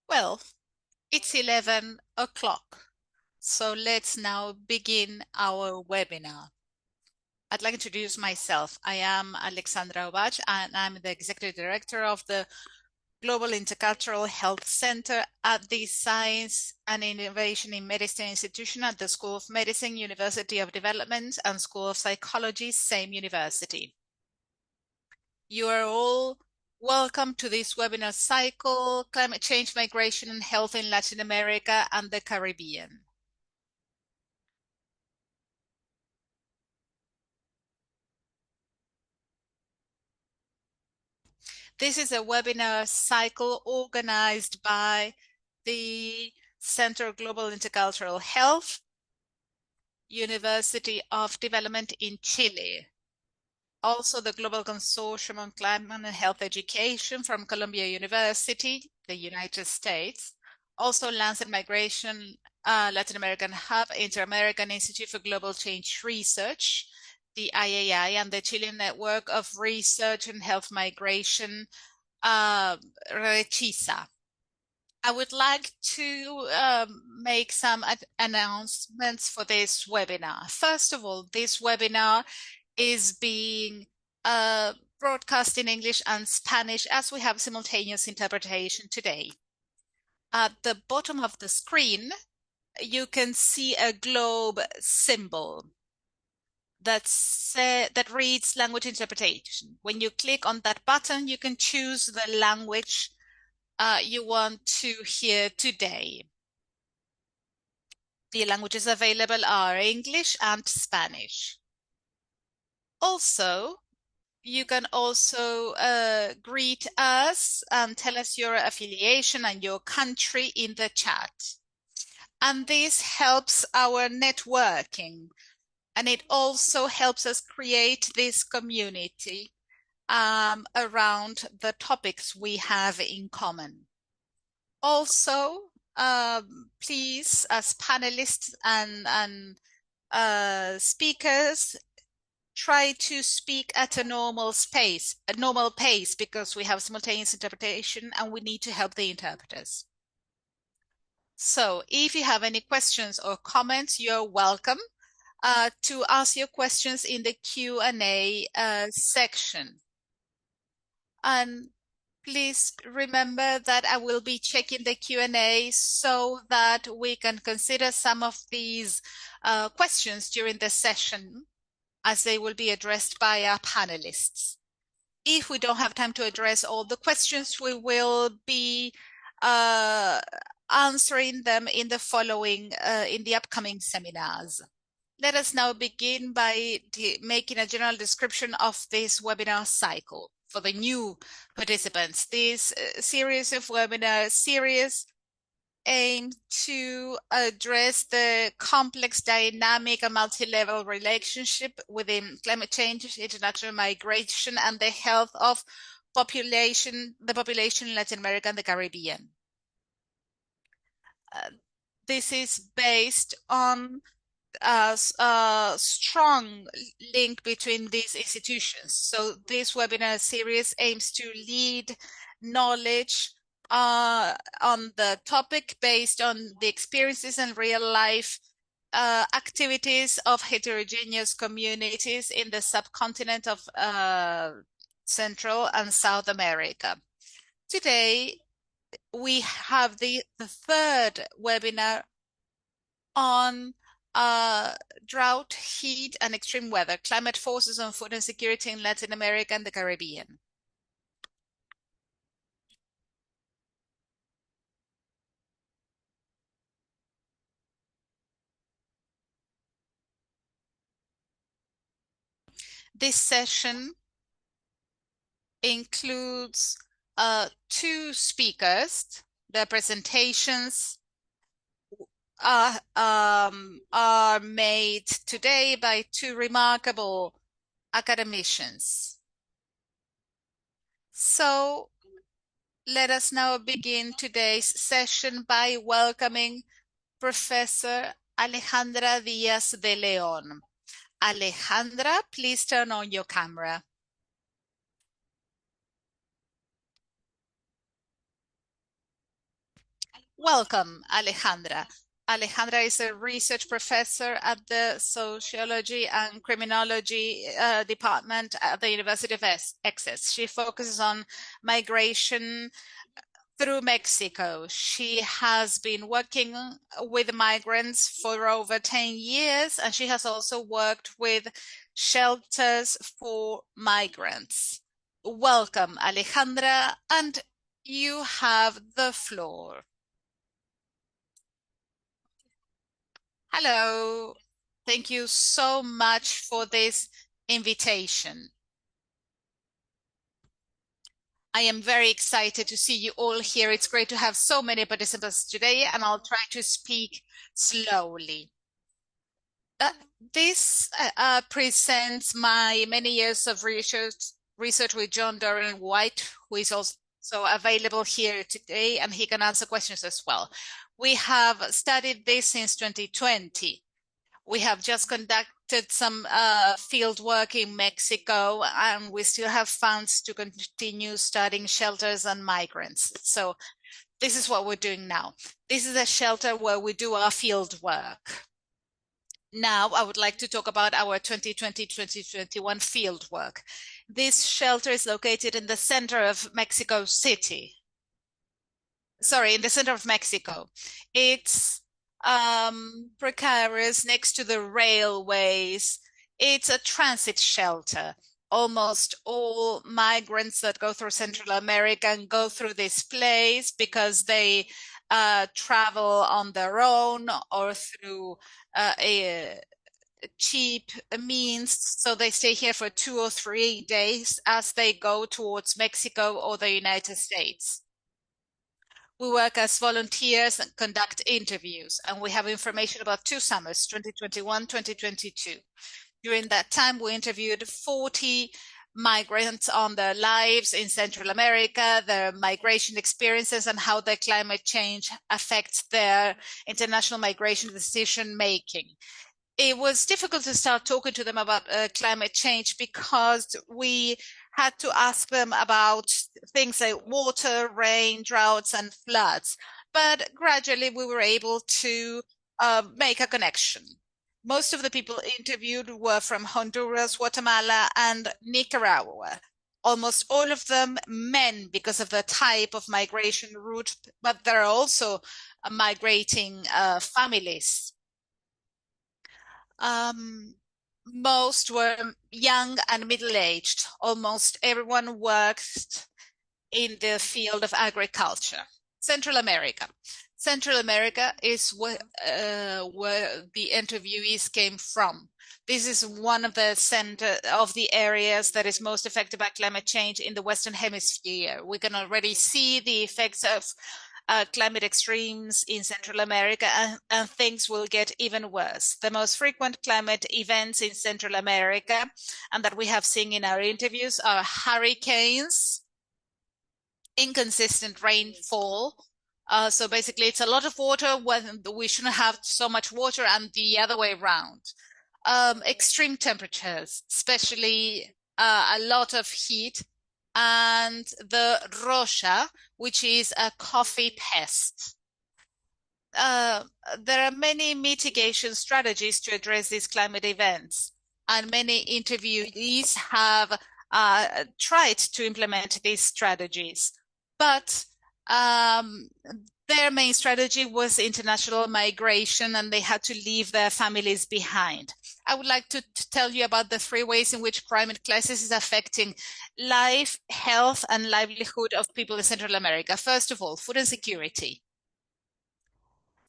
Well, it's 11 o'clock, so let's now begin our webinar. I'd like to introduce myself. I am Alexandra Obach, and I'm the Executive Director of the Global Intercultural Health Center at the Science and Innovation in Medicine Institution at the School of Medicine, University of Development, and School of Psychology, same university. You are all welcome to this webinar cycle, Climate Change, Migration, and Health in Latin America and the Caribbean. This is a webinar cycle organized by the Center of Global Intercultural Health, University of Development in Chile. Also, the Global Consortium on Climate and Health Education from Columbia University, the United States. Also, Lancet Migration, Latin American Hub, Inter-American Institute for Global Change Research, the IAI, and the Chilean Network of Research and Health Migration, RECHISA. I would like to make some announcements for this webinar. First of all, this webinar is being broadcast in English and Spanish as we have simultaneous interpretation today. At the bottom of the screen, you can see a globe symbol that reads language interpretation. When you click on that button, you can choose the language you want to hear today. The languages available are English and Spanish. Also, you can also greet us and tell us your affiliation and your country in the chat. And this helps our networking. And it also helps us create this community around the topics we have in common. Also, please, as panelists and speakers, try to speak at a normal pace, because we have simultaneous interpretation and we need to help the interpreters. So if you have any questions or comments, you're welcome to ask your questions in the Q&A section. And please remember that I will be checking the Q&A so that we can consider some of these questions during the session, as they will be addressed by our panelists. If we don't have time to address all the questions, we will be answering them in the upcoming seminars. Let us now begin by making a general description of this webinar cycle for the new participants. This series of webinar series aim to address the complex, dynamic, and multi-level relationship within climate change, international migration, and the health of the population in Latin America and the Caribbean. This is based on a strong link between these institutions. So this webinar series aims to lead knowledge on the topic based on the experiences and real life activities of heterogeneous communities in the subcontinent of Central and South America. Today, we have the third webinar on drought, heat, and extreme weather, climate forces on food insecurity in Latin America and the Caribbean. This session includes two speakers. The presentations are made today by two remarkable academicians. So let us now begin today's session by welcoming Professor Alejandra Diaz de Leon. Alejandra, please turn on your camera. Welcome, Alejandra. Alejandra is a research professor at the Sociology and Criminology department at the University of Essex. She focuses on migration through Mexico. She has been working with migrants for over 10 years, and she has also worked with shelters for migrants. Welcome, Alejandra, and you have the floor. Hello. Thank you so much for this invitation. I am very excited to see you all here. It's great to have so many participants today, and I'll try to speak slowly. Uh, this presents my many years of research with John Dorian White, who is also available here today, and he can answer questions as well. We have studied this since 2020. We have just conducted some field work in Mexico, and we still have funds to continue studying shelters and migrants. So this is what we're doing now. This is a shelter where we do our field work. Now, I would like to talk about our 2020-2021 field work. This shelter is located in the center of Mexico City. Sorry, in the center of Mexico. It's precarious next to the railways. It's a transit shelter. Almost all migrants that go through Central America and go through this place because they travel on their own or through a cheap means. So they stay here for 2 or 3 days as they go towards Mexico or the United States. We work as volunteers and conduct interviews, and we have information about 2 summers, 2021, 2022. During that time, we interviewed 40 migrants on their lives in Central America, their migration experiences, and how the climate change affects their international migration decision making. It was difficult to start talking to them about climate change because we had to ask them about things like water, rain, droughts, and floods. But gradually we were able to make a connection. Most of the people interviewed were from Honduras, Guatemala, and Nicaragua. Almost all of them men because of the type of migration route, but there are also migrating families. Um, Most were young and middle-aged. Almost everyone worked in the field of agriculture. Central America. Central America is where the interviewees came from. This is one of the center of the areas that is most affected by climate change in the Western Hemisphere. We can already see the effects of climate extremes in Central America, and things will get even worse. The most frequent climate events in Central America, and that we have seen in our interviews, are hurricanes, inconsistent rainfall. So basically, it's a lot of water when we shouldn't have so much water, and the other way around. Extreme temperatures, especially a lot of heat, and the rocha, which is a coffee pest. Uh, there are many mitigation strategies to address these climate events, and many interviewees have tried to implement these strategies. But um, their main strategy was international migration, and they had to leave their families behind. I would like to tell you about the 3 ways in which climate crisis is affecting life, health, and livelihood of people in Central America. First of all, food insecurity.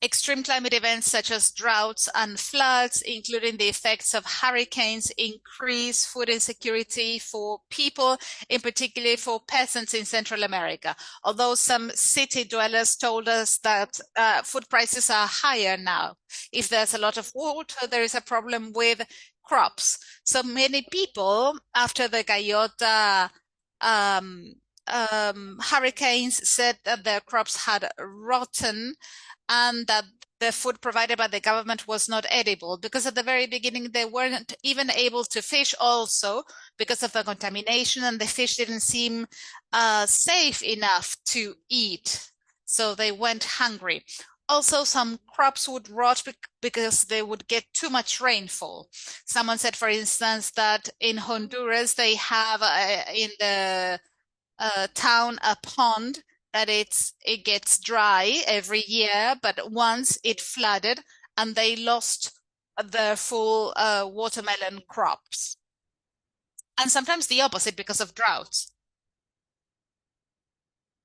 Extreme climate events such as droughts and floods, including the effects of hurricanes, increase food insecurity for people, in particular for peasants in Central America. Although some city dwellers told us that food prices are higher now. If there's a lot of water, there is a problem with crops. So many people, after the Gayota hurricanes, said that their crops had rotten and that the food provided by the government was not edible because at the very beginning they weren't even able to fish also because of the contamination, and the fish didn't seem safe enough to eat. So they went hungry. Also, some crops would rot because they would get too much rainfall. Someone said, for instance, that in Honduras they have in the town a pond that it gets dry every year, but once it flooded and they lost their full watermelon crops. And sometimes the opposite because of droughts.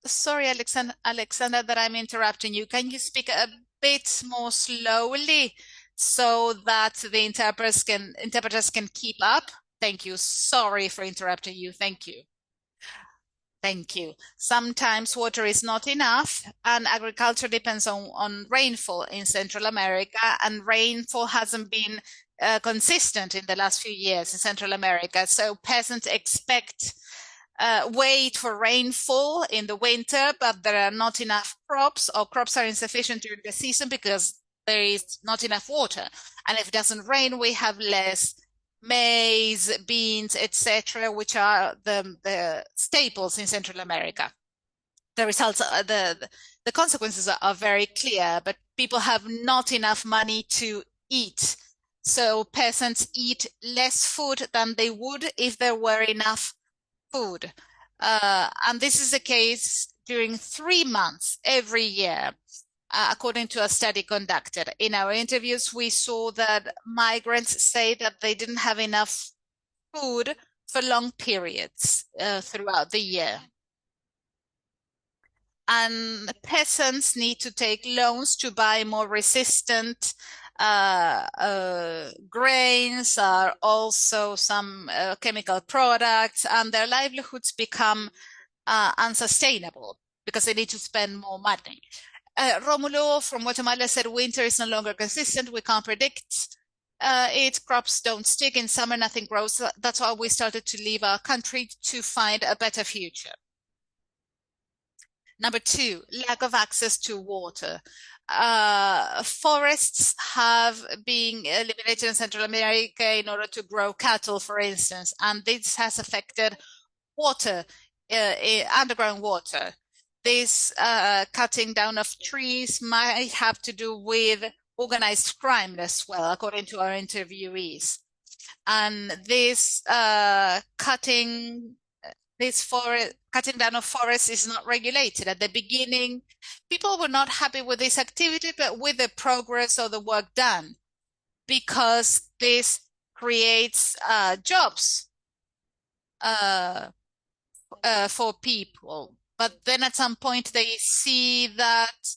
Sorry, Alexander, that I'm interrupting you. Can you speak a bit more slowly so that the interpreters can keep up? Thank you. Sorry for interrupting you. Thank you. Thank you. Sometimes water is not enough, and agriculture depends on rainfall in Central America, and rainfall hasn't been consistent in the last few years in Central America. So peasants wait for rainfall in the winter, but there are not enough crops, or crops are insufficient during the season because there is not enough water. And if it doesn't rain, we have less maize, beans, etc., which are the staples in Central America. The results, the consequences are very clear, but people have not enough money to eat. So peasants eat less food than they would if there were enough food. And this is the case during 3 months every year, according to a study conducted. In our interviews, we saw that migrants say that they didn't have enough food for long periods throughout the year. And peasants need to take loans to buy more resistant grains, are also some chemical products, and their livelihoods become unsustainable because they need to spend more money. Romulo from Guatemala said winter is no longer consistent. We can't predict it. Crops don't stick. In summer, nothing grows. That's why we started to leave our country to find a better future. Number two, lack of access to water. Forests have been eliminated in Central America in order to grow cattle, for instance, and this has affected water, underground water. This cutting down of trees might have to do with organized crime as well, according to our interviewees. And cutting down of forests is not regulated. At the beginning, people were not happy with this activity, but with the progress of the work done, because this creates jobs for people. But then at some point they see that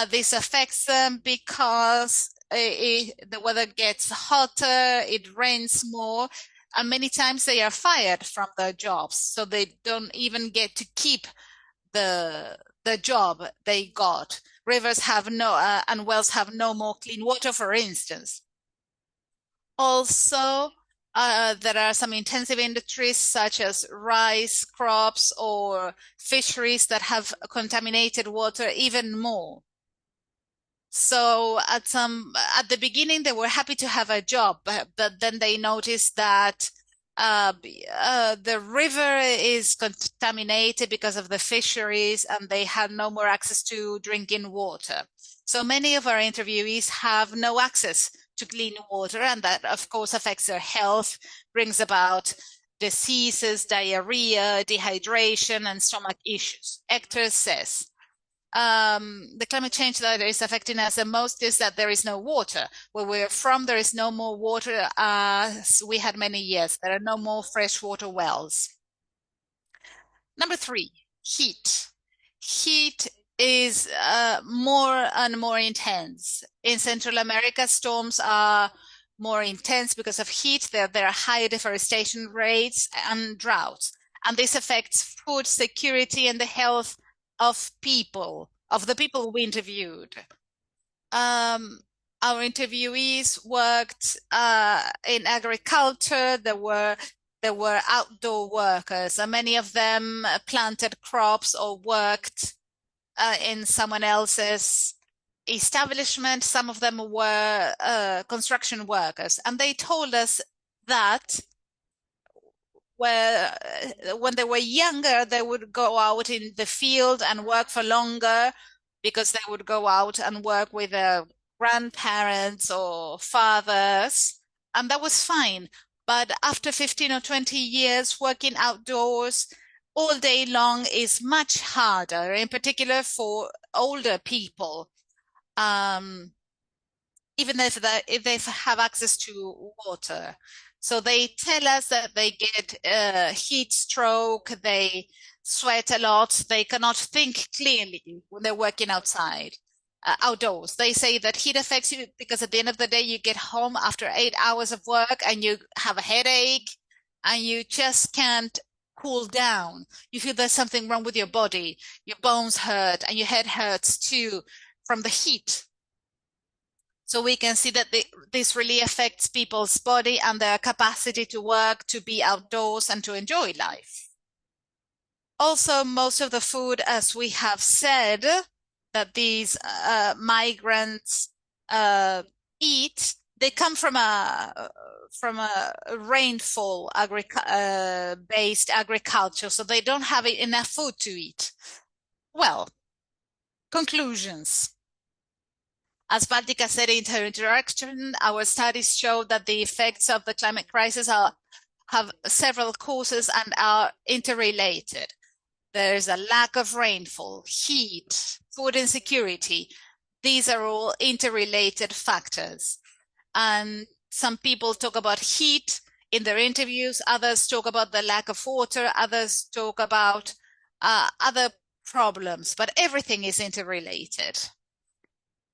this affects them because the weather gets hotter, it rains more, and many times they are fired from their jobs, so they don't even get to keep the job they got. Rivers have no and wells have no more clean water, for instance. Also, there are some intensive industries such as rice crops or fisheries that have contaminated water even more. So at the beginning they were happy to have a job, but then they noticed that the river is contaminated because of the fisheries, and they had no more access to drinking water. So many of our interviewees have no access to clean water, and that of course affects their health, brings about diseases, diarrhea, dehydration, and stomach issues. Hector says, the climate change that is affecting us the most is that there is no water. Where we're from, there is no more water as we had many years. There are no more freshwater wells. Number three, heat. Heat is more and more intense. In Central America, storms are more intense because of heat. There are higher deforestation rates and droughts. And this affects food security and the health of the people we interviewed. Our interviewees worked in agriculture. There were outdoor workers, and many of them planted crops or worked in someone else's establishment. Some of them were construction workers, and they told us that when they were younger, they would go out in the field and work for longer because they would go out and work with their grandparents or fathers, and that was fine. But after 15 or 20 years working outdoors all day long is much harder, in particular for older people. Um, Even if they have access to water. So they tell us that they get heat stroke, they sweat a lot, they cannot think clearly when they're working outdoors. They say that heat affects you because at the end of the day, you get home after 8 hours of work and you have a headache and you just can't cool down. You feel there's something wrong with your body. Your bones hurt and your head hurts too from the heat. So we can see that this really affects people's body and their capacity to work, to be outdoors, and to enjoy life. Also, most of the food, as we have said, that these migrants eat, they come from a rainfall based agriculture, so they don't have enough food to eat. Well, conclusions. As Baltica said in her introduction, our studies show that the effects of the climate crisis have several causes and are interrelated. There's a lack of rainfall, heat, food insecurity. These are all interrelated factors. And some people talk about heat in their interviews, others talk about the lack of water, others talk about other problems, but everything is interrelated.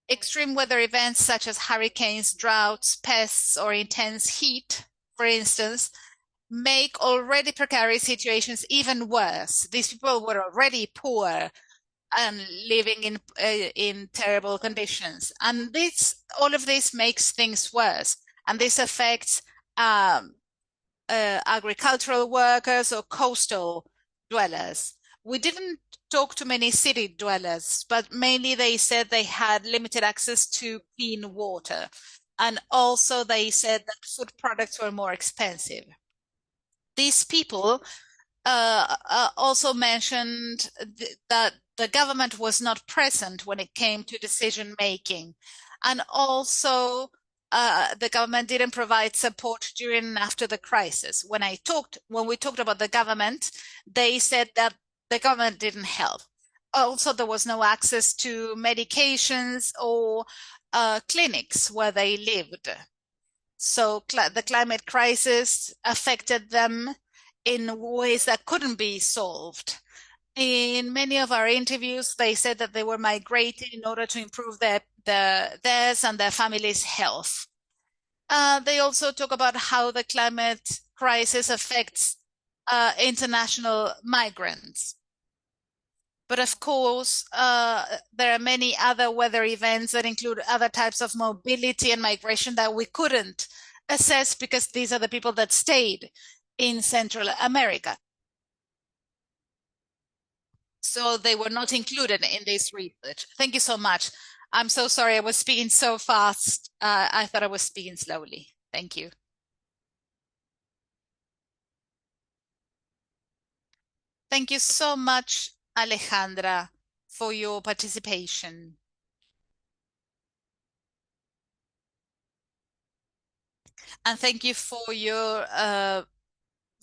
Extreme weather events such as hurricanes, droughts, pests, or intense heat, for instance, make already precarious situations even worse. These people were already poor and living in terrible conditions, and all of this makes things worse, and this affects agricultural workers or coastal dwellers. We didn't talk to many city dwellers, but mainly they said they had limited access to clean water. And also they said that food products were more expensive. These people also mentioned that the government was not present when it came to decision making. And also the government didn't provide support during and after the crisis. When we talked about the government, they said that the government didn't help. Also, there was no access to medications or clinics where they lived. So the climate crisis affected them in ways that couldn't be solved. In many of our interviews, they said that they were migrating in order to improve theirs and their family's health. They also talk about how the climate crisis affects international migrants. But of course, there are many other weather events that include other types of mobility and migration that we couldn't assess because these are the people that stayed in Central America. So they were not included in this research. Thank you so much. I'm so sorry I was speaking so fast. I thought I was speaking slowly. Thank you. Thank you so much, Alejandra, for your participation. And thank you for your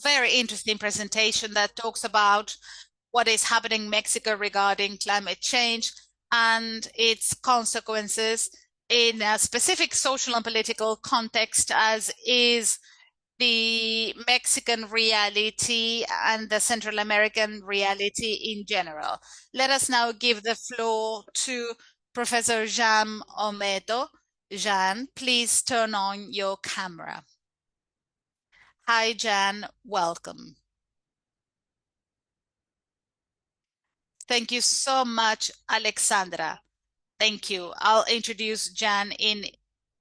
very interesting presentation that talks about what is happening in Mexico regarding climate change and its consequences in a specific social and political context, as is the Mexican reality and the Central American reality in general. Let us now give the floor to Professor Jean Ometo. Jean, please turn on your camera. Hi, Jan. Welcome. Thank you so much, Alexandra. Thank you. I'll introduce Jan in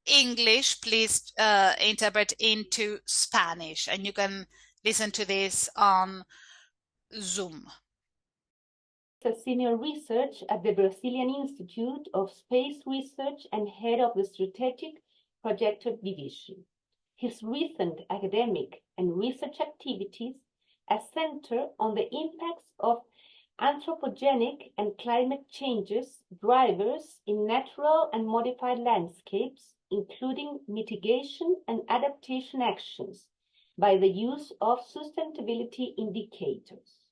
English. Please interpret into Spanish, and you can listen to this on Zoom. Senior research at the Brazilian Institute of Space Research and head of the Strategic Project Division. His recent academic and research activities are centered on the impacts of anthropogenic and climate changes drivers in natural and modified landscapes, including mitigation and adaptation actions by the use of sustainability indicators.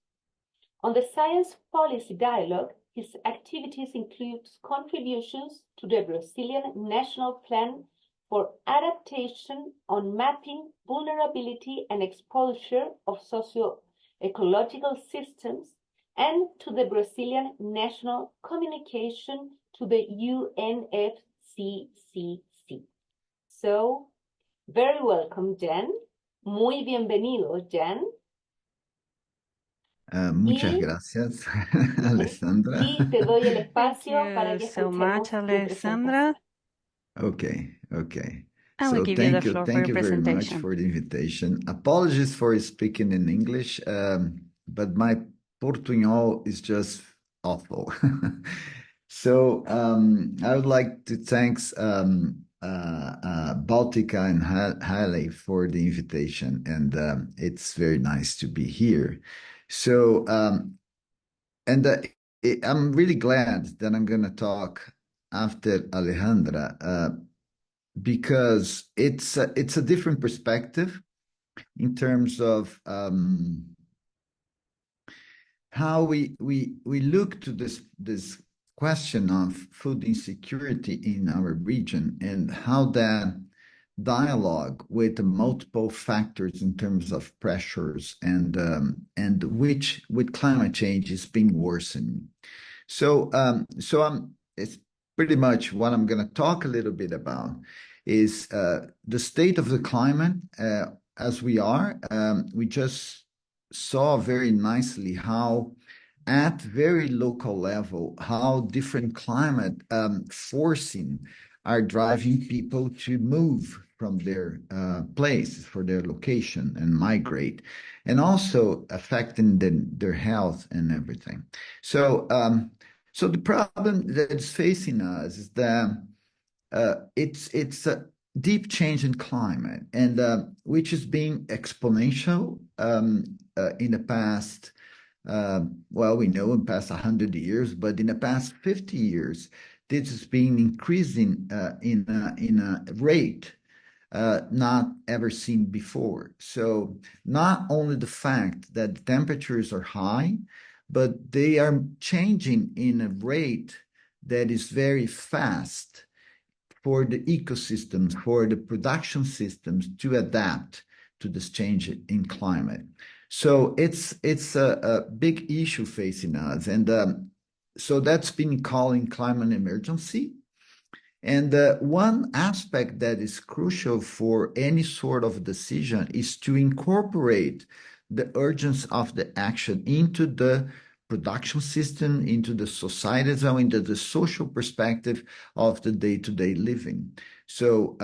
On the science policy dialogue, his activities include contributions to the Brazilian National Plan for Adaptation on mapping vulnerability and exposure of socio-ecological systems, and to the Brazilian National Communication to the UNFCCC. So, very welcome, Jan. Muy bienvenido, Jan. Muchas gracias, Alessandra. Y te doy el Thank espacio para you que so much, escuchemos tu Alessandra. presentación. Okay, okay. I will So give you the floor for thank your you very much presentation. for the invitation. Apologies for speaking in English, but my Portuñol is just awful. So I would like to thanks Baltica and Haile for the invitation, and it's very nice to be here. So and I'm really glad that I'm going to talk after Alejandra because it's a different perspective in terms of how we look to this question of food insecurity in our region and how that dialogue with the multiple factors in terms of pressures and which with climate change is being worsened. So it's pretty much what I'm going to talk a little bit about is the state of the climate as we are. We just saw very nicely how at very local level, how different climate forcing are driving people to move from their place for their location and migrate, and also affecting their health and everything. So, so the problem that's facing us is that it's a deep change in climate, and which is being exponential in the past. Well, we know in the past 100 years, but in the past 50 years, this has been increasing in a rate not ever seen before. So not only the fact that the temperatures are high, but they are changing in a rate that is very fast for the ecosystems, for the production systems to adapt to this change in climate. So it's a big issue facing us, and so that's been calling climate emergency. And one aspect that is crucial for any sort of decision is to incorporate the urgency of the action into the production system, into the society, so into the social perspective of the day-to-day living. So,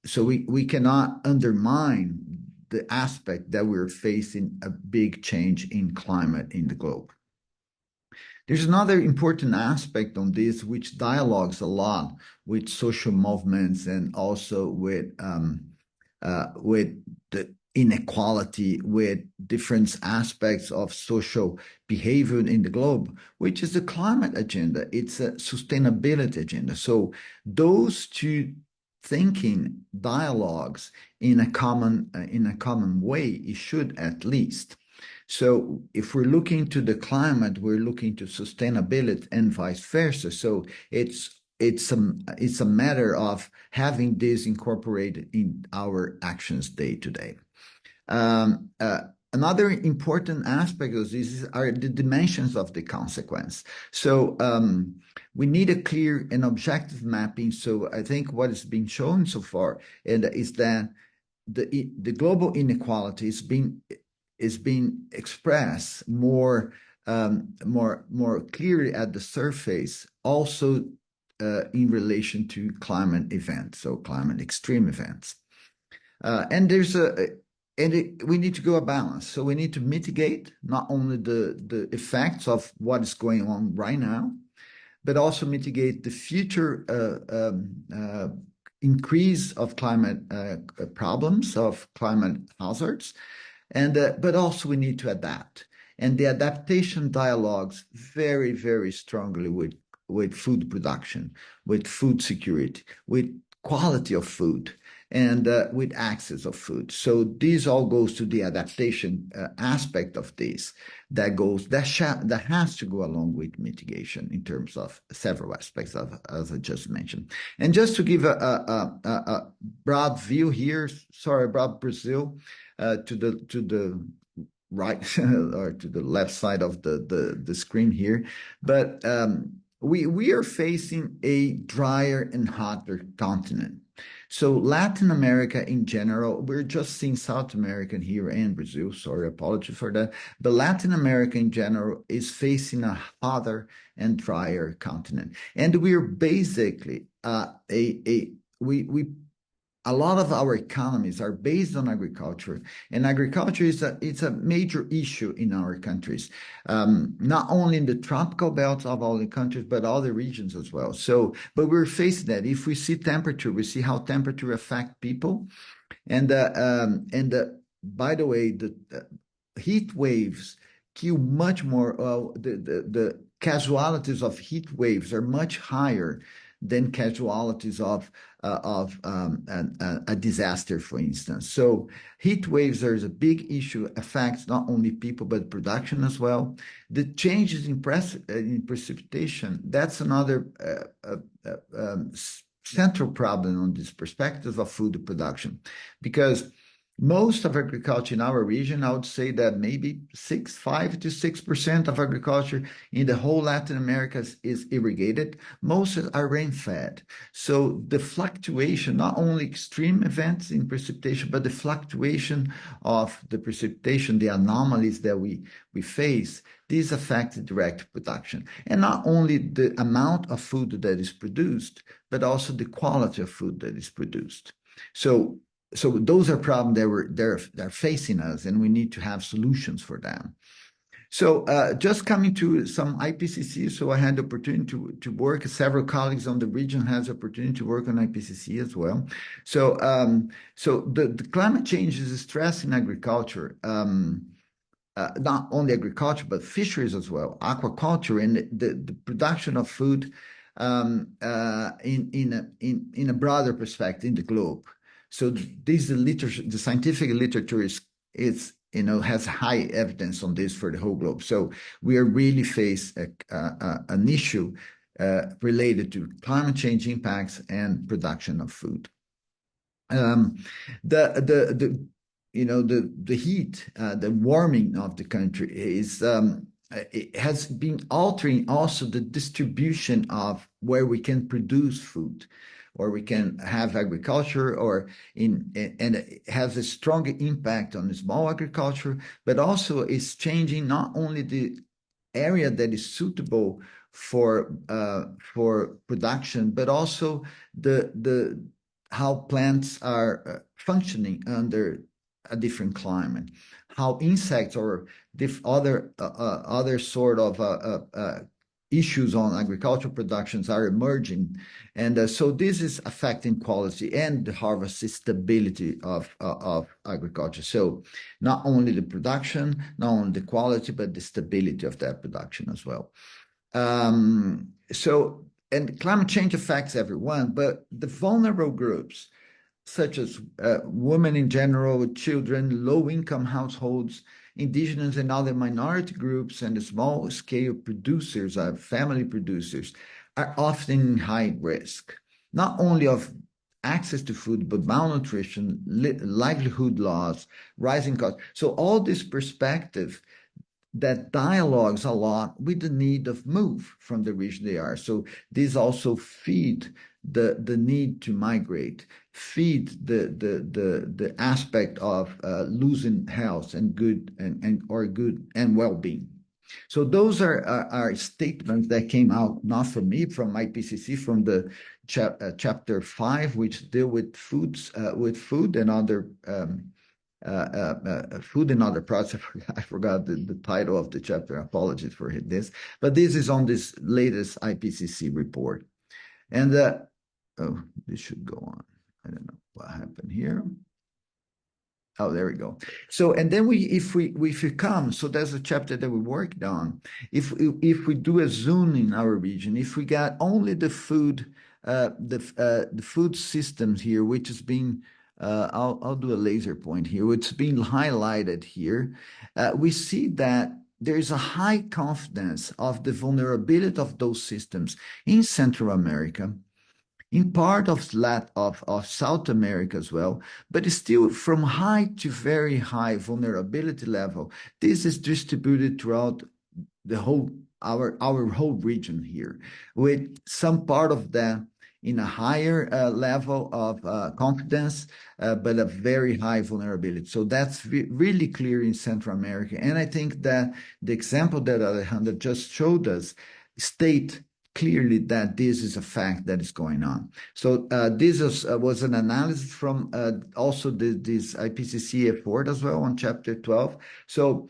so we cannot undermine the aspect that we're facing a big change in climate in the globe. There's another important aspect on this, which dialogues a lot with social movements and also with the inequality, with different aspects of social behavior in the globe, which is the climate agenda. It's a sustainability agenda. So those two thinking dialogues in a common way, it should at least. So if we're looking to the climate, we're looking to sustainability and vice versa. So it's a matter of having this incorporated in our actions day to day. Another important aspect of this are the dimensions of the consequence. So we need a clear and objective mapping. So I think what has been shown so far is that the global inequality is being expressed more clearly at the surface, also in relation to climate events, so climate extreme events. And we need to go a balance. So we need to mitigate not only the effects of what is going on right now, but also mitigate the future increase of climate problems, of climate hazards. And but also we need to adapt. and the adaptation dialogues very, very strongly with food production, with food security, with quality of food, and with access of food. So this all goes to the adaptation aspect of this that has to go along with mitigation in terms of several aspects of, as I just mentioned. And just to give a broad view here, sorry, broad Brazil, to the right or to the left side of the screen here, but we are facing a drier and hotter continent. So Latin America in general, we're just seeing South America here and Brazil. Sorry, apologies for that. But Latin America in general is facing a hotter and drier continent, and we're basically we a lot of our economies are based on agriculture, and agriculture is it's a major issue in our countries, not only in the tropical belts of all the countries, but all the regions as well. So, but we're facing that. If we see temperature, we see how temperature affect people, and by the way, the heat waves kill much more. The casualties of heat waves are much higher than casualties of a disaster, for instance. So heat waves are a big issue, affects not only people but production as well. The changes in precipitation, that's another central problem on this perspective of food production, because most of agriculture in our region, I would say that maybe 5 to 6% of agriculture in the whole Latin America is irrigated. Most are rain-fed. So the fluctuation, not only extreme events in precipitation, but the fluctuation of the precipitation, the anomalies that we face, these affect direct production. And not only the amount of food that is produced, but also the quality of food that is produced. So those are problems that they're facing us, and we need to have solutions for them. So just coming to some IPCC, so I had the opportunity to work. Several colleagues on the region has the opportunity to work on IPCC as well. So the climate change is stressing agriculture. Not only agriculture, but fisheries as well, aquaculture, and the production of food in a broader perspective in the globe. So this literature, the scientific literature is has high evidence on this for the whole globe. So we are really face an issue related to climate change impacts and production of food. The heat, the warming of the country it has been altering also the distribution of where we can produce food, or we can have agriculture, and it has a strong impact on the small agriculture, but also is changing not only the area that is suitable for production, but also the how plants are functioning under a different climate, how insects or other sort of issues on agricultural productions are emerging, and so this is affecting quality and the harvest stability of agriculture. So not only the production, not only the quality, but the stability of that production as well. And climate change affects everyone, but the vulnerable groups, such as women in general, children, low-income households, indigenous and other minority groups, and the small-scale producers, family producers, are often in high risk, not only of access to food, but malnutrition, livelihood loss, rising costs. So all this perspective that dialogues a lot with the need of move from the region they are. So these also feed the need to migrate, feed the aspect of losing health and good and well-being. So those are statements that came out not from me, from IPCC, from the chapter 5, which deal with food and other food and other products. I forgot the title of the chapter. Apologies for this, but this is on this latest IPCC report. And oh, this should go on. I don't know what happened here. Oh, there we go. So, and then if we come, so there's a chapter that we worked on. If we do a zoom in our region, if we got only the the food systems here, which is being, I'll do a laser point here, which is being highlighted here, we see that there is a high confidence of the vulnerability of those systems in Central America, in part of South America as well, but it's still from high to very high vulnerability level. This is distributed throughout the whole our whole region here, with some part of that in a higher level of confidence, but a very high vulnerability. So that's really clear in Central America. And I think that the example that Alejandra just showed us state clearly that this is a fact that is going on. So this was an analysis from also this IPCC effort as well on chapter 12. So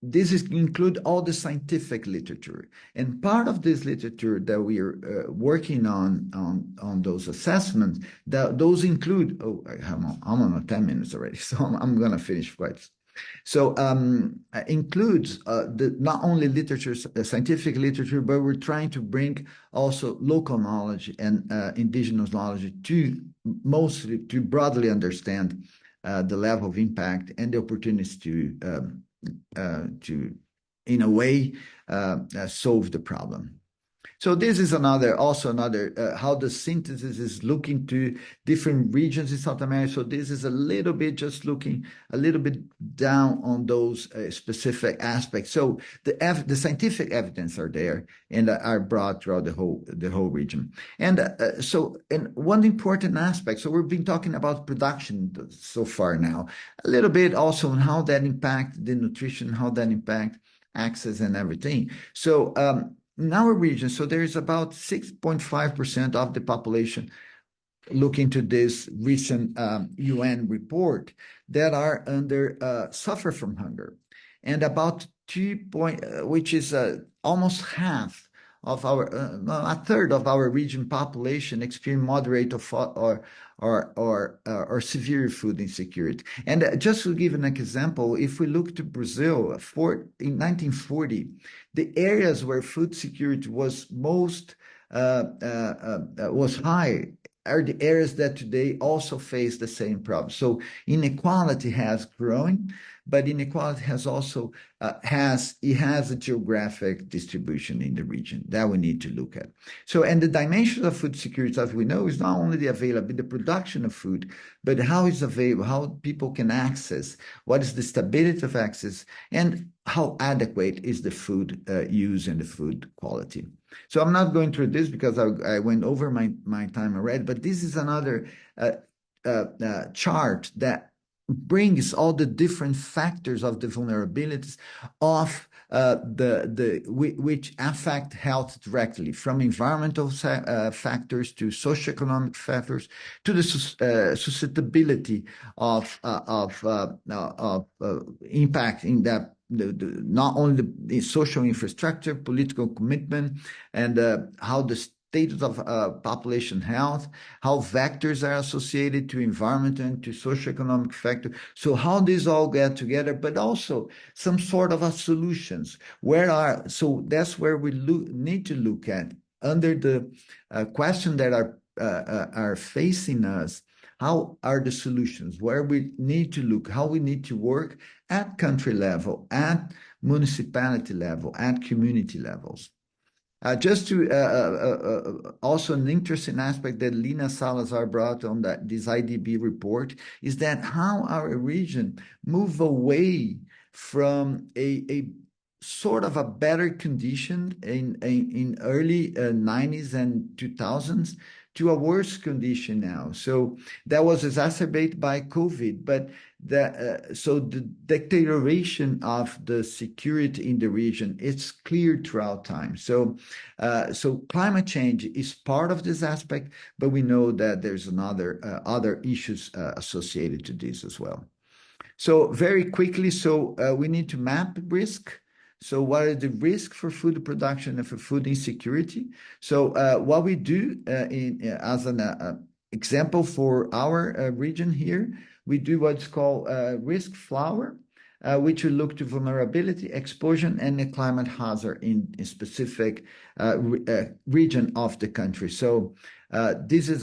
this include all the scientific literature, and part of this literature that we are working on those assessments, that those include. Oh, I'm on 10 minutes already, so I'm going to finish quite. So includes the not only literature, scientific literature, but we're trying to bring also local knowledge and indigenous knowledge to mostly to broadly understand the level of impact and the opportunities to in a way, solve the problem. So this is also another how the synthesis is looking to different regions in South America. So this is a little bit just looking a little bit down on those specific aspects. So the scientific evidence are there and are brought throughout the whole region. And and one important aspect. So we've been talking about production so far now, a little bit also on how that impact the nutrition, how that impact access and everything. So in our region, so there is about 6.5% of the population, looking to this recent UN report, that are suffer from hunger, and about 2 which is almost half of a third of our region population experience moderate or severe food insecurity. And just to give an example, if we look to Brazil, in 1940, the areas where food security was most was high are the areas that today also face the same problem. So inequality has grown, but inequality has also has a geographic distribution in the region that we need to look at. So, and the dimensions of food security, as we know, is not only the availability, the production of food, but how it's available, how people can access, what is the stability of access, and how adequate is the food use and the food quality. So I'm not going through this because I went over my time already, but this is another chart that brings all the different factors of the vulnerabilities of which affect health directly, from environmental factors to socioeconomic factors to the susceptibility of impact in that not only the social infrastructure, political commitment, and how the status of population health, how vectors are associated to environment and to socioeconomic factors. So how these all get together, but also some sort of solutions. So that's where we need to look at under the question that are facing us. How are the solutions? Where we need to look, how we need to work at country level, at municipality level, at community levels. Just to also an interesting aspect that Lina Salazar brought on this IDB report is that how our region move away from a sort of a better condition in early 90s and 2000s to a worse condition now. So that was exacerbated by COVID, but so the deterioration of the security in the region, it's clear throughout time. So climate change is part of this aspect, but we know that there's other issues associated to this as well. So very quickly, we need to map risk. So what are the risks for food production and for food insecurity? So what we do as an example for our region here, we do what's called risk flower, which will look to vulnerability, exposure, and a climate hazard in a specific region of the country. So this is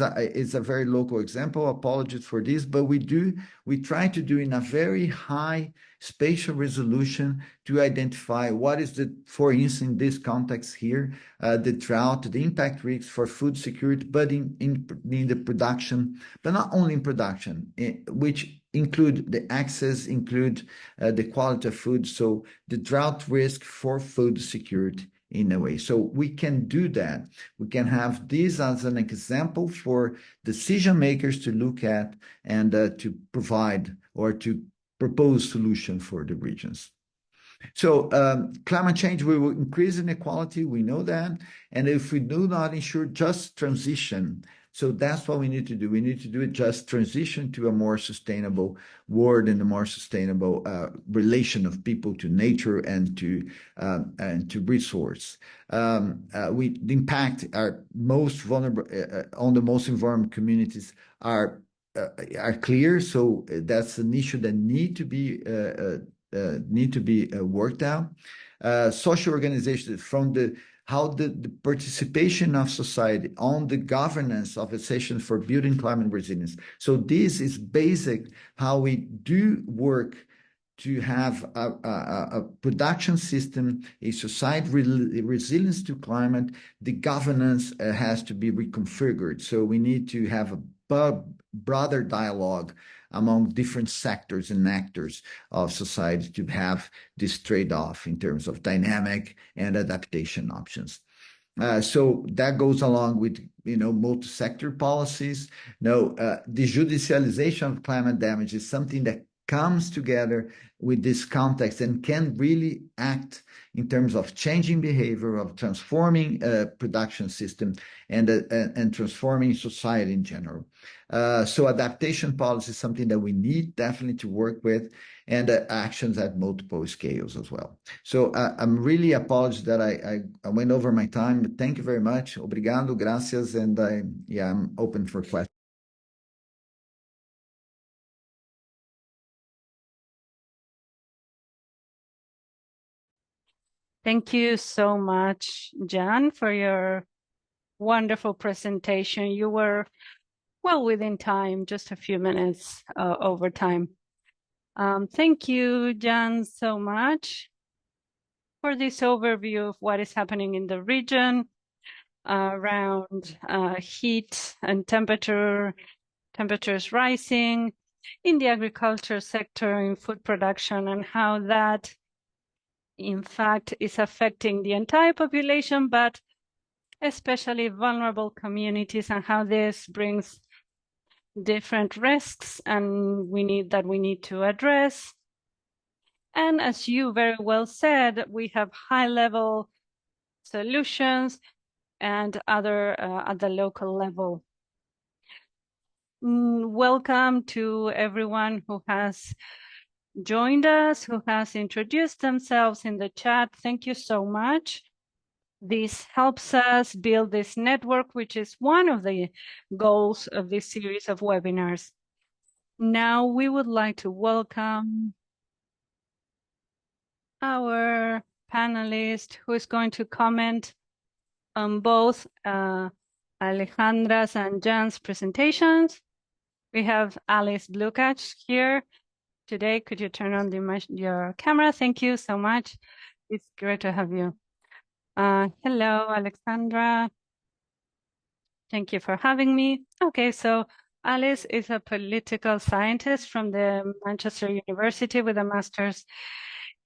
a very local example. Apologies for this, but we try to do in a very high spatial resolution to identify what is the, for instance, in this context here, the drought, the impact risks for food security, but in the production, but not only in production, which include the access, include the quality of food. So the drought risk for food security in a way. So we can do that. We can have this as an example for decision makers to look at and to provide or to propose solution for the regions. So climate change will increase inequality, we know that. And if we do not ensure just transition, so that's what we need to do. We need to do a just transition to a more sustainable world and a more sustainable relation of people to nature and to resource. The impact are most vulnerable on the most environment communities are clear. So that's an issue that need to be worked out. Social organizations from how the participation of society on the governance of a session for building climate resilience. So this is basic how we do work to have a production system, a society resilience to climate. The governance has to be reconfigured. So we need to have a broader dialogue among different sectors and actors of society to have this trade-off in terms of dynamic and adaptation options. So that goes along with multi-sector policies. The judicialization of climate damage is something that comes together with this context and can really act in terms of changing behavior, of transforming production system and transforming society in general. So adaptation policy is something that we need definitely to work with, and actions at multiple scales as well. So I'm really apologize that I went over my time, but thank you very much. Obrigado, gracias, and I'm open for questions. Thank you so much, Jan, for your wonderful presentation. You were well within time, just a few minutes over time. Thank you, Jan, so much for this overview of what is happening in the region around heat and temperatures rising in the agriculture sector, in food production, and how that in fact is affecting the entire population, but especially vulnerable communities, and how this brings different risks and we need to address. And as you very well said, we have high-level solutions and other at the local level. Welcome to everyone who has joined us, who has introduced themselves in the chat. Thank you so much. This helps us build this network, which is one of the goals of this series of webinars. Now we would like to welcome our panelist who is going to comment on both Alejandra's and Jan's presentations. We have Alice Lukács here today. Could you turn on your camera? Thank you so much. It's great to have you. Hello, Alexandra. Thank you for having me. Okay, so Alice is a political scientist from the Manchester University with a master's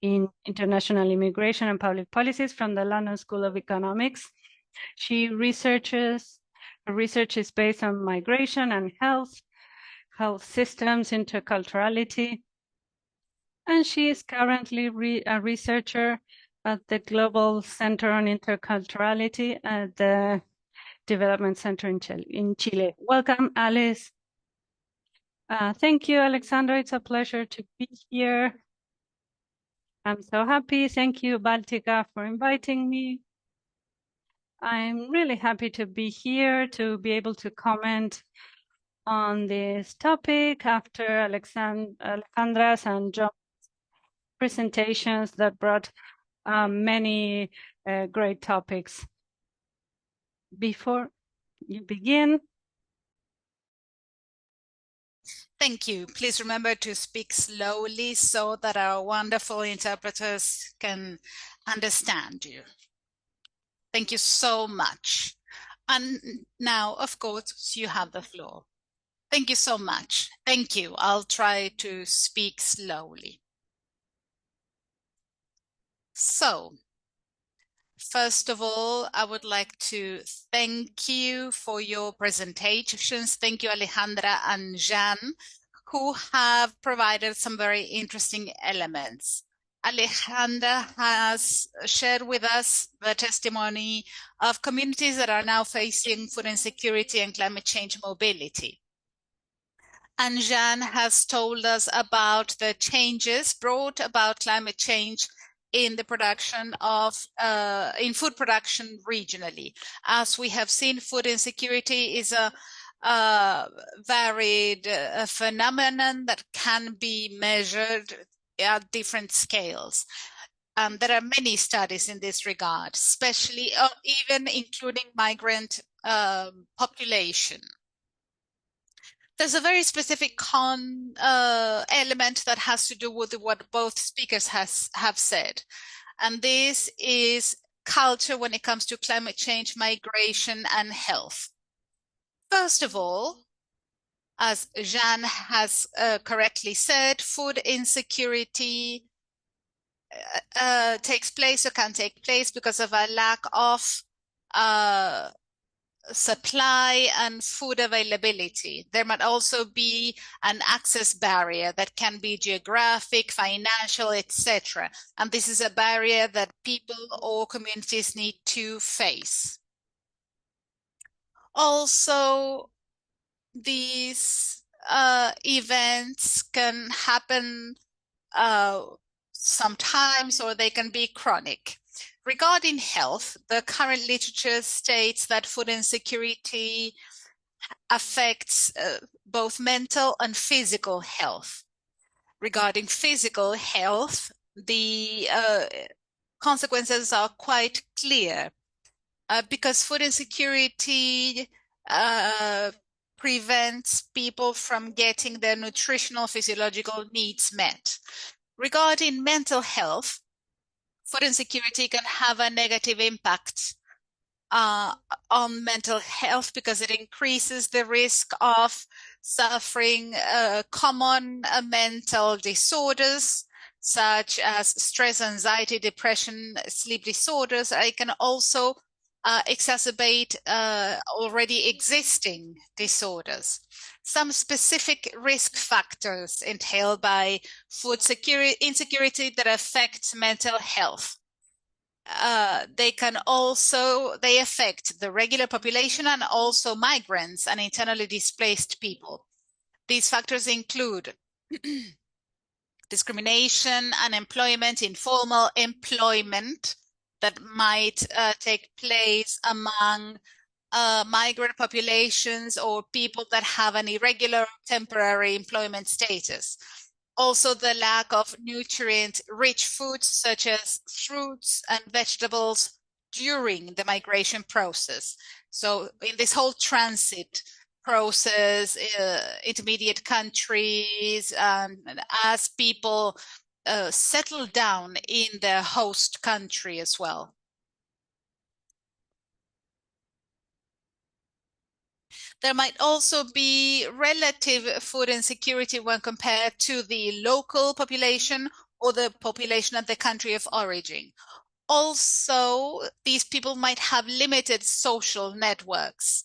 in international immigration and public policies from the London School of Economics. Her research is based on migration and health systems, interculturality. And she is currently a researcher at the Global Center on Interculturality at the Development Center in Chile. Welcome, Alice. Thank you, Alexandra. It's a pleasure to be here. I'm so happy. Thank you, Baltica, for inviting me. I'm really happy to be here, to be able to comment on this topic after Alejandra's and John's presentations that brought many great topics. Before you begin. Thank you. Please remember to speak slowly so that our wonderful interpreters can understand you. Thank you so much. And now, of course, you have the floor. Thank you so much. Thank you. I'll try to speak slowly. So, first of all, I would like to thank you for your presentations. Thank you, Alejandra and Jan, who have provided some very interesting elements. Alejandra has shared with us the testimony of communities that are now facing food insecurity and climate change mobility. And Jan has told us about the changes brought about climate change in the production of in food production regionally. As we have seen, food insecurity is a varied phenomenon that can be measured at different scales. There are many studies in this regard, especially even including migrant population. There's a very specific element that has to do with what both speakers have said. And this is culture when it comes to climate change, migration, and health. First of all, as Jean has correctly said, food insecurity takes place or can take place because of a lack of supply and food availability. There might also be an access barrier that can be geographic, financial, etc. And this is a barrier that people or communities need to face. Also, these events can happen sometimes, or they can be chronic. Regarding health, the current literature states that food insecurity affects both mental and physical health. Regarding physical health, the consequences are quite clear because food insecurity prevents people from getting their nutritional physiological needs met. Regarding mental health, food insecurity can have a negative impact on mental health because it increases the risk of suffering common mental disorders such as stress, anxiety, depression, sleep disorders. It can also exacerbate already existing disorders. Some specific risk factors entailed by food insecurity that affect mental health. They affect the regular population and also migrants and internally displaced people. These factors include discrimination, unemployment, informal employment that might take place among migrant populations or people that have an irregular temporary employment status. Also, the lack of nutrient-rich foods such as fruits and vegetables during the migration process. So in this whole transit process, intermediate countries, as people settle down in their host country as well. There might also be relative food insecurity when compared to the local population or the population of the country of origin. Also, these people might have limited social networks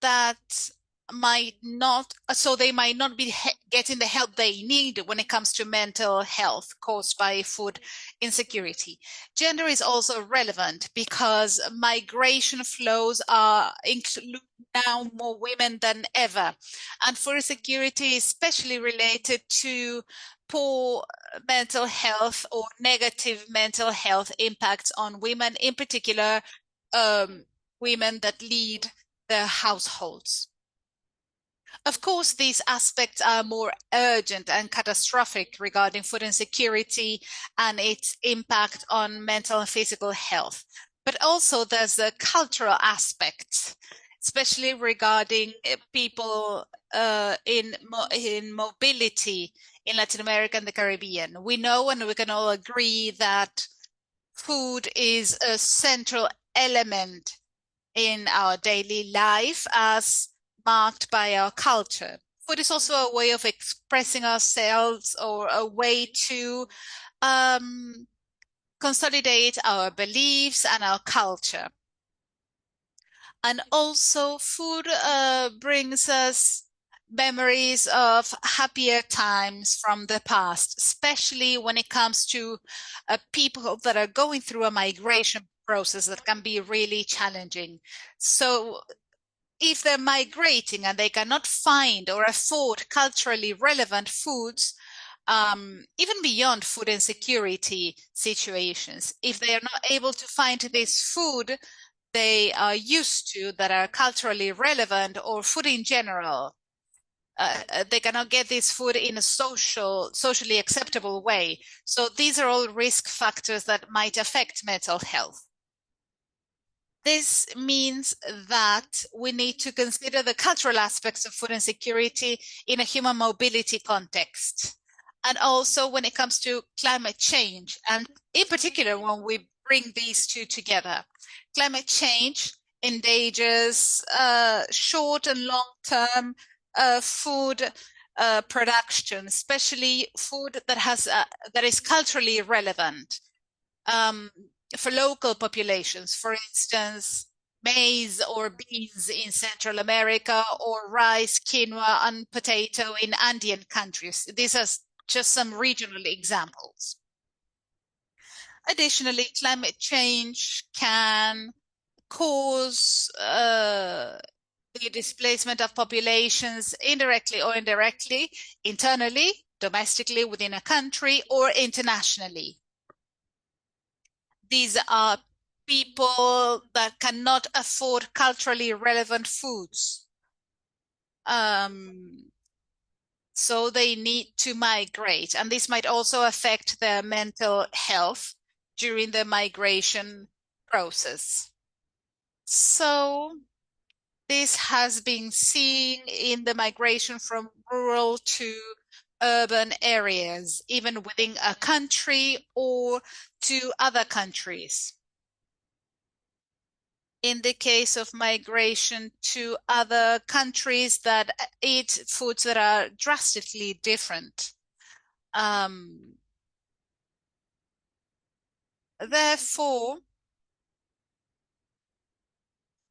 that might not, so they might not be getting the help they need when it comes to mental health caused by food insecurity. Gender is also relevant because migration flows include now more women than ever. And food insecurity is especially related to poor mental health or negative mental health impacts on women, in particular, women that lead their households. Of course, these aspects are more urgent and catastrophic regarding food insecurity and its impact on mental and physical health. But also there's the cultural aspect, especially regarding people in mobility in Latin America and the Caribbean. We know and we can all agree that food is a central element in our daily life as marked by our culture. Food is also a way of expressing ourselves or a way to um, consolidate our beliefs and our culture. And also, food brings us memories of happier times from the past, especially when it comes to people that are going through a migration process that can be really challenging. So, if they're migrating and they cannot find or afford culturally relevant foods, even beyond food insecurity situations, if they are not able to find this food they are used to that are culturally relevant or food in general, they cannot get this food in a socially acceptable way. So these are all risk factors that might affect mental health. This means that we need to consider the cultural aspects of food insecurity in a human mobility context. And also when it comes to climate change, and in particular when we bring these two together. Climate change endangers short and long-term food production, especially food that is culturally relevant. For local populations, for instance, maize or beans in Central America, or rice, quinoa, and potato in Andean countries. These are just some regional examples. Additionally, climate change can cause the displacement of populations indirectly or indirectly, internally, domestically within a country, or internationally. These are people that cannot afford culturally relevant foods. So they need to migrate, and this might also affect their mental health during the migration process. So this has been seen in the migration from rural to urban areas, even within a country or to other countries. In the case of migration to other countries that eat foods that are drastically different. Therefore,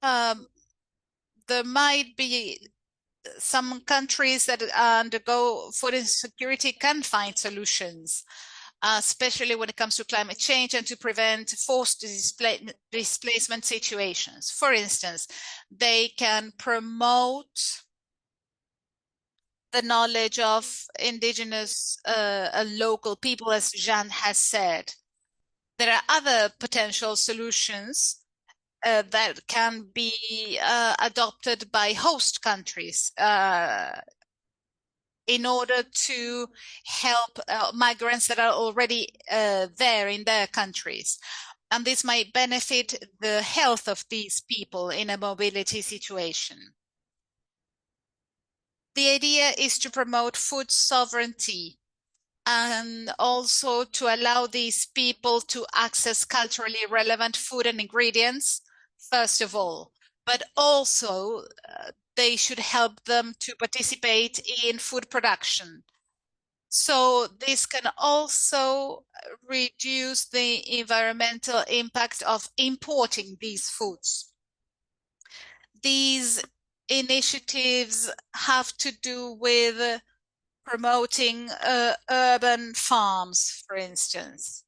there might be some countries that undergo food insecurity can find solutions, especially when it comes to climate change and to prevent forced displacement situations. For instance, they can promote the knowledge of indigenous local people, as Jean has said. There are other potential solutions that can be adopted by host countries in order to help migrants that are already there in their countries. And this might benefit the health of these people in a mobility situation. The idea is to promote food sovereignty and also to allow these people to access culturally relevant food and ingredients, first of all, but also they should help them to participate in food production. So this can also reduce the environmental impact of importing these foods. These initiatives have to do with promoting urban farms, for instance.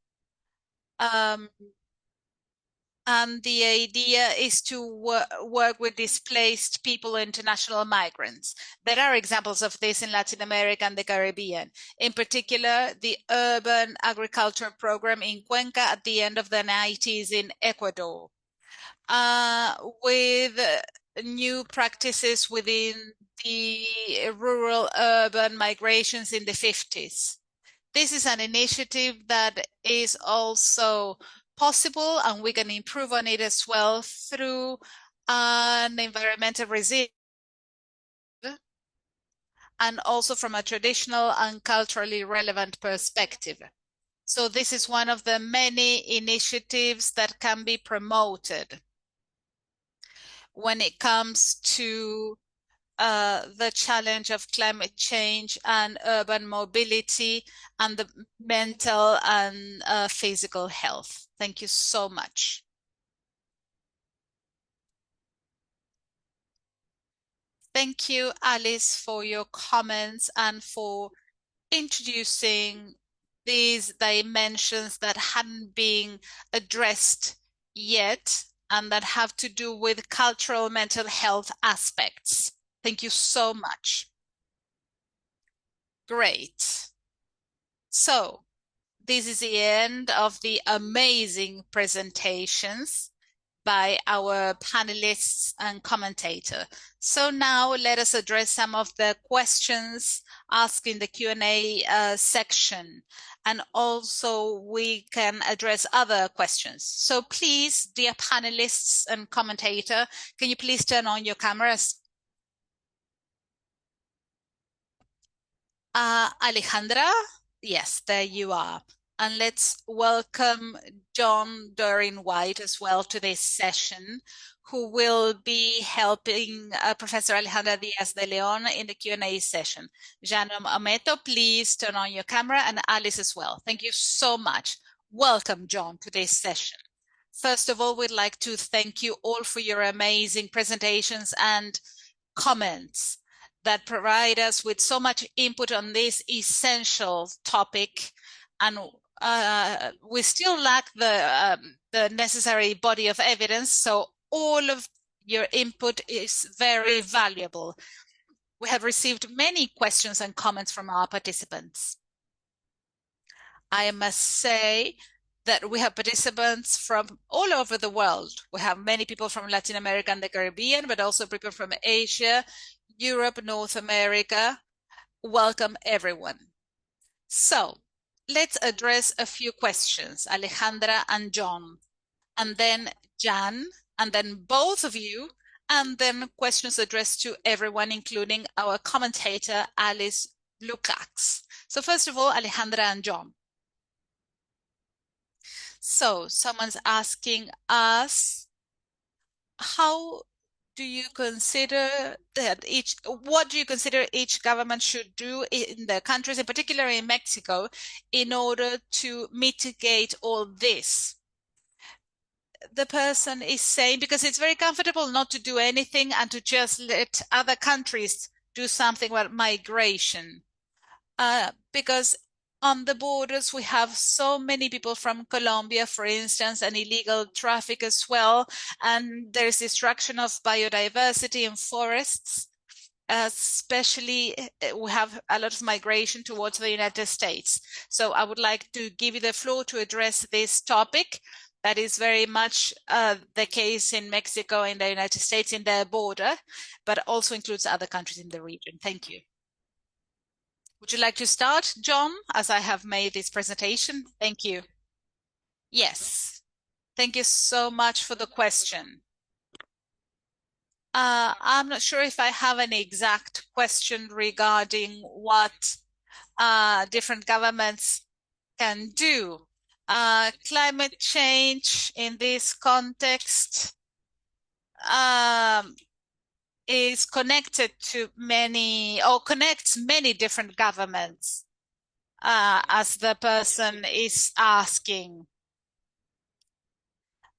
And the idea is to work with displaced people, international migrants. There are examples of this in Latin America and the Caribbean. In particular, the urban agriculture program in Cuenca at the end of the 90s in Ecuador. With new practices within the rural-urban migrations in the 50s. This is an initiative that is also possible, and we can improve on it as well through an environmental resilience and also from a traditional and culturally relevant perspective. So this is one of the many initiatives that can be promoted when it comes to the challenge of climate change and urban mobility and the mental and physical health. Thank you so much. Thank you, Alice, for your comments and for introducing these dimensions that hadn't been addressed yet and that have to do with cultural mental health aspects. Thank you so much. Great. So, this is the end of the amazing presentations by our panelists and commentator. So now let us address some of the questions asked in the Q&A section, and also we can address other questions. So please, dear panelists and commentator, can you please turn on your cameras? Alejandra? Yes, there you are. And let's welcome John Dorin-White as well to this session, who will be helping Professor Alejandra Diaz de Leon in the Q&A session. Janom Ameto, please turn on your camera, and Alice as well. Thank you so much. Welcome, John, to this session. First of all, we'd like to thank you all for your amazing presentations and comments that provide us with so much input on this essential topic, and we still lack the necessary body of evidence, so all of your input is very valuable. We have received many questions and comments from our participants. I must say that we have participants from all over the world. We have many people from Latin America and the Caribbean, but also people from Asia, Europe, North America. Welcome, everyone. So let's address a few questions, Alejandra and John, and then Jan, and then both of you, and then questions addressed to everyone, including our commentator, Alice Lukács. So first of all, Alejandra and John. So someone's asking us, how do you consider that what do you consider each government should do in the countries, in particular in Mexico, in order to mitigate all this? The person is saying, because it's very comfortable not to do anything and to just let other countries do something about migration. Because on the borders, we have so many people from Colombia, for instance, and illegal traffic as well. And there's destruction of biodiversity in forests. Especially, we have a lot of migration towards the United States. So I would like to give you the floor to address this topic. That is very much the case in Mexico and the United States in their border, but also includes other countries in the region. Thank you. Would you like to start, John, as I have made this presentation? Thank you. Yes, thank you so much for the question. I'm not sure if I have an exact question regarding what different governments can do. Climate change in this context is connected to many, or connects many different governments, as the person is asking.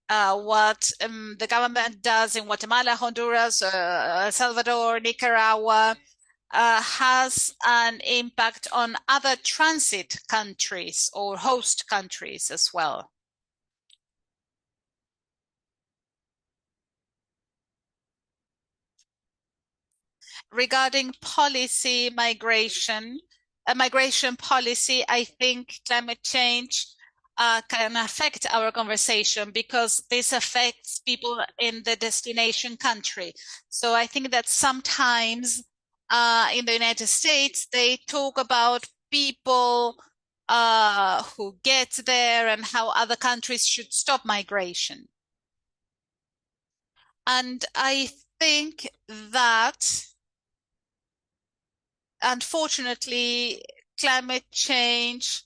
What the government does in Guatemala, Honduras, El Salvador, Nicaragua, has an impact on other transit countries or host countries as well. Regarding policy migration policy, I think climate change can affect our conversation because this affects people in the destination country. So I think that sometimes in the United States, they talk about people who get there and how other countries should stop migration. And I think that, unfortunately, climate change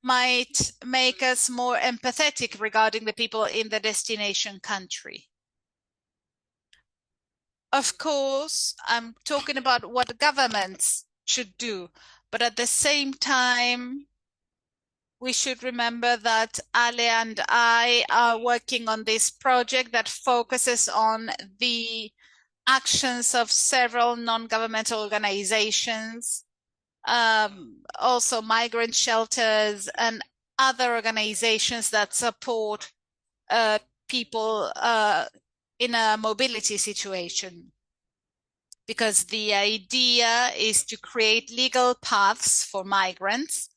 might make us more empathetic regarding the people in the destination country. Of course, I'm talking about what governments should do, but at the same time, we should remember that Ale and I are working on this project that focuses on the actions of several non-governmental organizations, also migrant shelters and other organizations that support people in a mobility situation. Because the idea is to create legal paths for migrants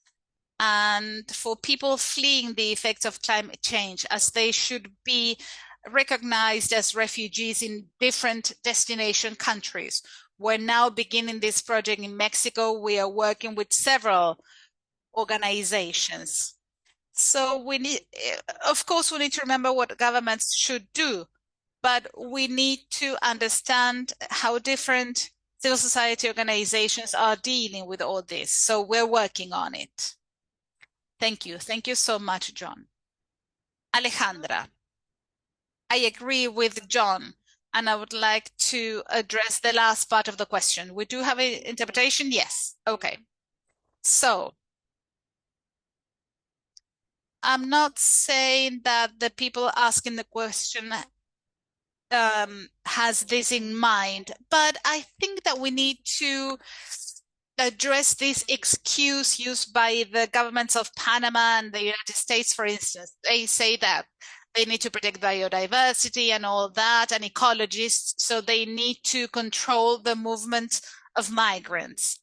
and for people fleeing the effects of climate change, as they should be recognized as refugees in different destination countries. We're now beginning this project in Mexico. We are working with several organizations. So we need, of course, we need to remember what governments should do, but we need to understand how different civil society organizations are dealing with all this. So we're working on it. Thank you. Thank you so much, John. Alejandra, I agree with John, and I would like to address the last part of the question. We do have an interpretation? Yes. Okay. So I'm not saying that the people asking the question has this in mind, but I think that we need to address this excuse used by the governments of Panama and the United States, for instance. They say that they need to protect biodiversity and all that, and ecologists, so they need to control the movement of migrants.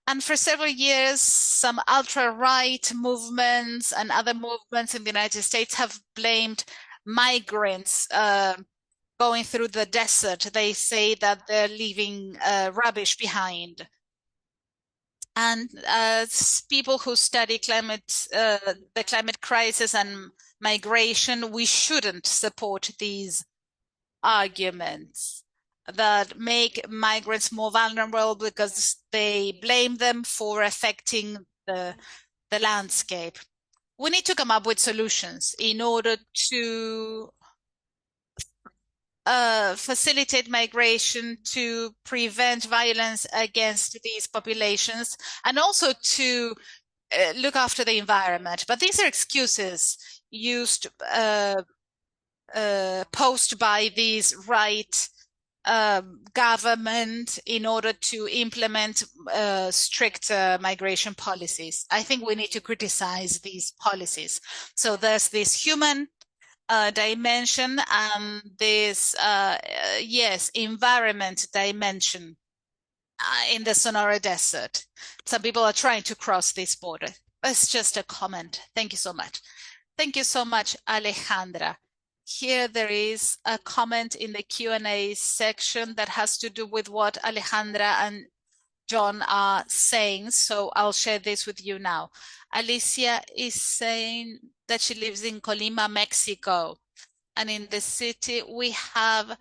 And for several years, some ultra-right movements and other movements in the United States have blamed migrants going through the desert. They say that they're leaving rubbish behind. And as people who study the climate crisis and migration, we shouldn't support these arguments that make migrants more vulnerable because they blame them for affecting the landscape. We need to come up with solutions in order to facilitate migration, to prevent violence against these populations, and also to look after the environment. But these are excuses used posed by these right government in order to implement strict migration policies. I think we need to criticize these policies. So there's this human dimension and this, yes, environment dimension in the Sonora Desert. Some people are trying to cross this border. It's just a comment. Thank you so much. Thank you so much, Alejandra. Here there is a comment in the Q&A section that has to do with what Alejandra and John are saying, so I'll share this with you now. Alicia is saying that she lives in Colima, Mexico, and in the city we have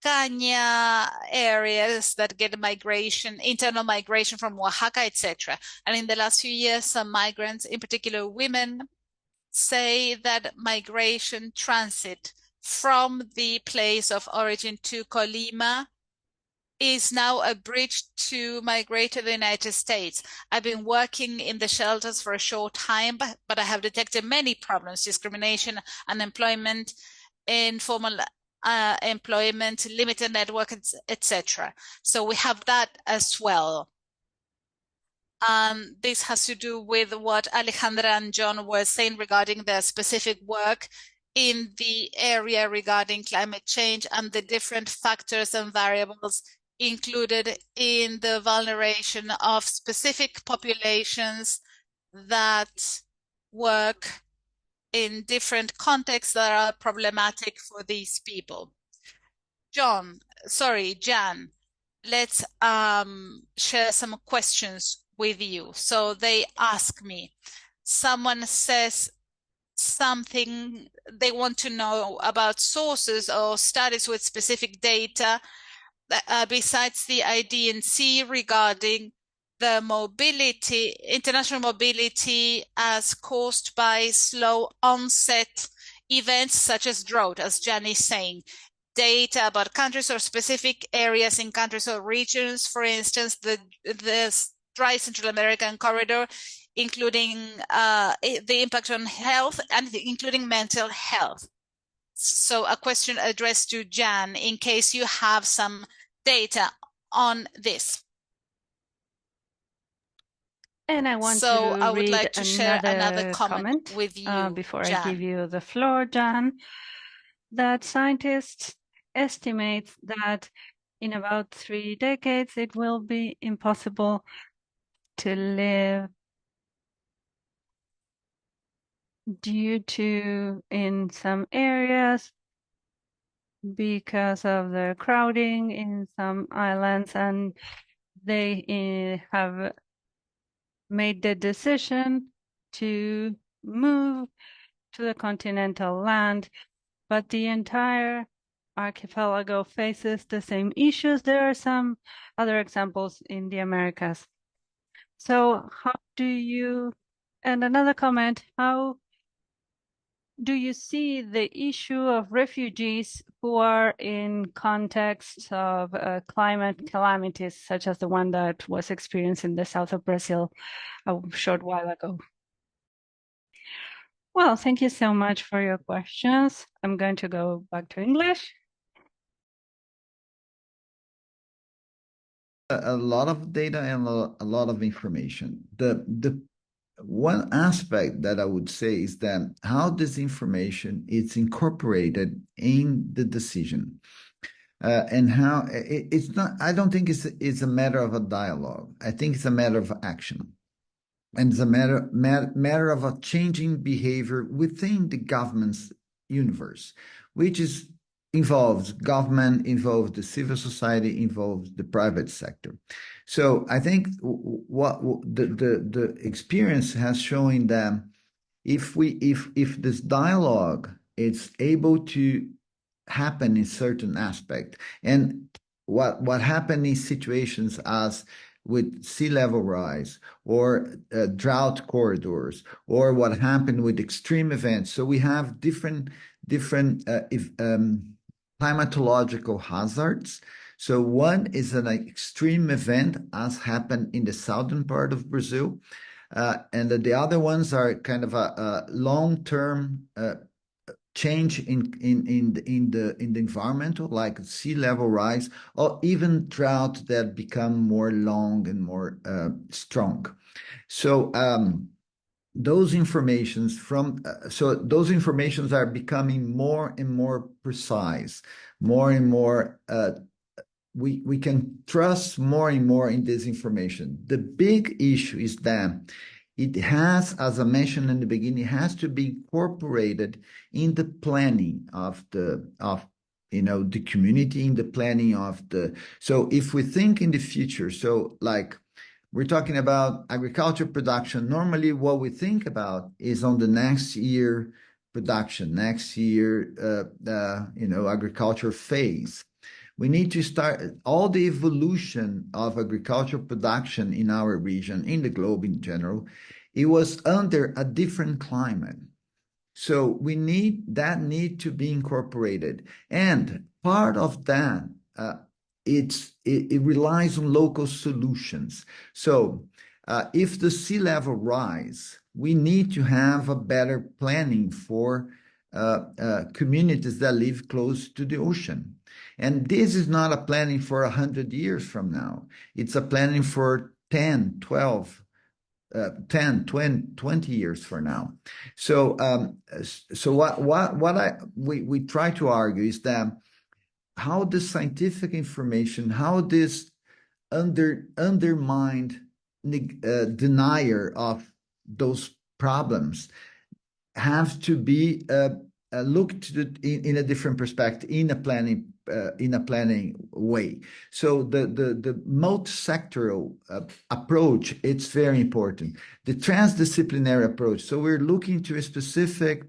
Caña areas that get migration, internal migration from Oaxaca, etc. And in the last few years, some migrants, in particular women, say that migration transit from the place of origin to Colima is now a bridge to migrate to the United States. I've been working in the shelters for a short time, but I have detected many problems: discrimination, unemployment, informal employment, limited network, etc. So we have that as well. This has to do with what Alejandra and John were saying regarding their specific work in the area regarding climate change and the different factors and variables included in the vulneration of specific populations that work in different contexts that are problematic for these people. Jan, let's share some questions with you. So they ask me, someone says something, they want to know about sources or studies with specific data besides the IDNC regarding the mobility, international mobility as caused by slow onset events such as drought, as Jan is saying. Data about countries or specific areas in countries or regions, for instance, the dry Central American corridor, including the impact on health and including mental health. So a question addressed to Jan in case you have some data on this. And I want So to I would read like to share another comment with you, before I Jan. give you the floor, Jan, that scientists estimate that in about 3 decades, it will be impossible to live due to, in some areas, because of the crowding in some islands, and they have made the decision to move to the continental land, but the entire archipelago faces the same issues. There are some other examples in the Americas. So how do you, and another comment, how do you see the issue of refugees who are in contexts of climate calamities, such as the one that was experienced in the south of Brazil a short while ago? Well, thank you so much for your questions. I'm going to go back to English. A lot of data and a lot of information. The one aspect that I would say is that how this information is incorporated in the decision. And how it's not, I don't think it's a matter of a dialogue. I think it's a matter of action. And it's a matter of a changing behavior within the government's universe, which involves government, involves the civil society, involves the private sector. So I think what the experience has shown that if this dialogue is able to happen in certain aspect, and what happened in situations as with sea level rise or drought corridors, or what happened with extreme events. So we have different climatological hazards. So one is an extreme event as happened in the southern part of Brazil, and the other ones are kind of a long-term change in the environmental, like sea level rise, or even drought that become more long and more strong. So those informations are becoming more and more precise, more and more. We can trust more and more in this information. The big issue is that it has, as I mentioned in the beginning, it has to be incorporated in the planning of the community, in the planning of the. So if we think in the future, so like we're talking about agriculture production, normally what we think about is on the next year production, next year, agriculture phase. We need to start all the evolution of agricultural production in our region, in the globe in general. It was under a different climate. So we need to be incorporated. And part of that, it relies on local solutions. So if the sea level rise, we need to have a better planning for communities that live close to the ocean. And this is not a planning for 100 years from now. It's a planning for 10, 12, 10, 20 years from now. So what we try to argue is that how the scientific information, how this undermined denier of those problems have to be looked in a different perspective, in a planning way. So the multi-sectoral approach, it's very important. The transdisciplinary approach. So we're looking to a specific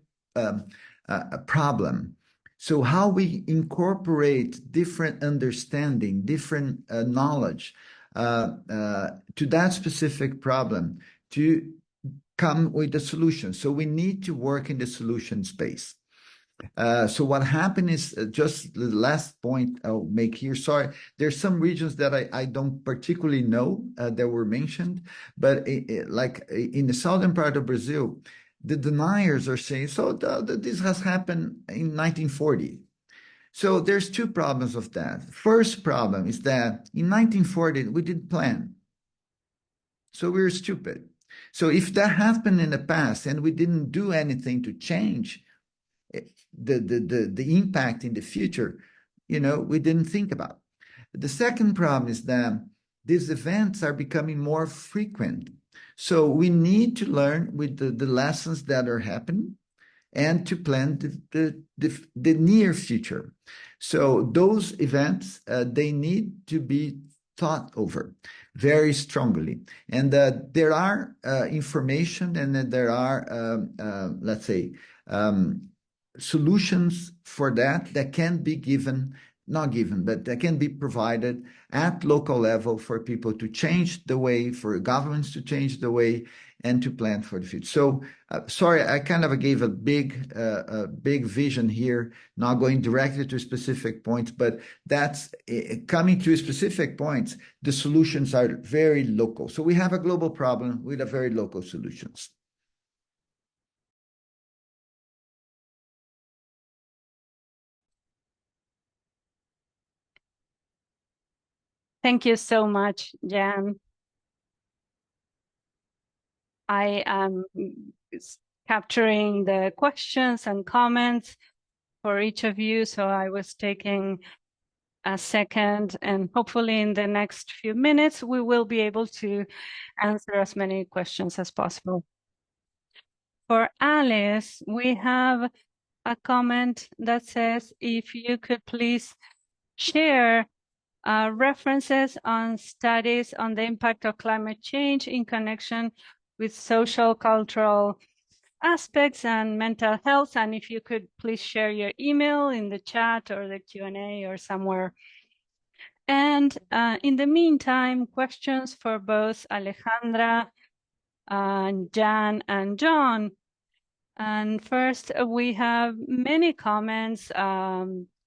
problem. So how we incorporate different understanding, different knowledge to that specific problem to come with a solution. So we need to work in the solution space. So what happened is just the last point I'll make here. Sorry, there's some regions that I don't particularly know that were mentioned, but like in the southern part of Brazil, the deniers are saying, so this has happened in 1940. So there's two problems of that. First problem is that in 1940, we didn't plan. So we were stupid. So if that happened in the past and we didn't do anything to change the impact in the future, we didn't think about. The second problem is that these events are becoming more frequent. So we need to learn with the lessons that are happening and to plan the near future. So those events, they need to be thought over very strongly. And there are information and there are, let's say, solutions for that can be given, not given, but that can be provided at local level for people to change the way, for governments to change the way, and to plan for the future. So, sorry, I kind of gave a big vision here, not going directly to specific points, but that's coming to specific points. The solutions are very local. So we have a global problem with a very local solutions. Thank you so much, Jan. I am capturing the questions and comments for each of you, so I was taking a second, and hopefully in the next few minutes we will be able to answer as many questions as possible. For Alice, we have a comment that says, if you could please share references on studies on the impact of climate change in connection with social, cultural aspects and mental health. And if you could please share your email in the chat or the Q&A or somewhere. And in the meantime, questions for both Alejandra, Jan, and John. And first, we have many comments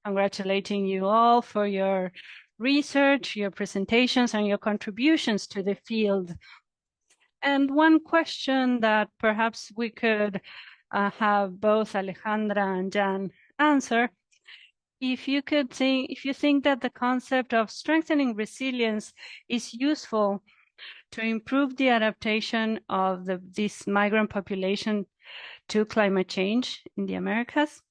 congratulating you all for your research, your presentations, and your contributions to the field. And one question that perhaps we could have both Alejandra and Jan answer, if you think that the concept of strengthening resilience is useful to improve the adaptation of this migrant population to climate change in the Americas?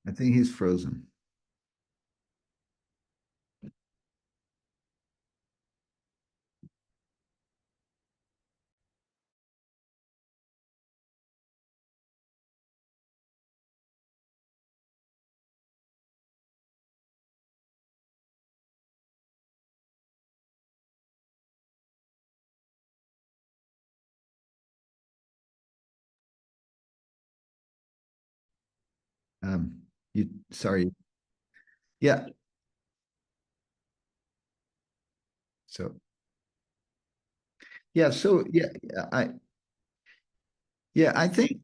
I think he's frozen. Sorry. Yeah. So, yeah. So, I think,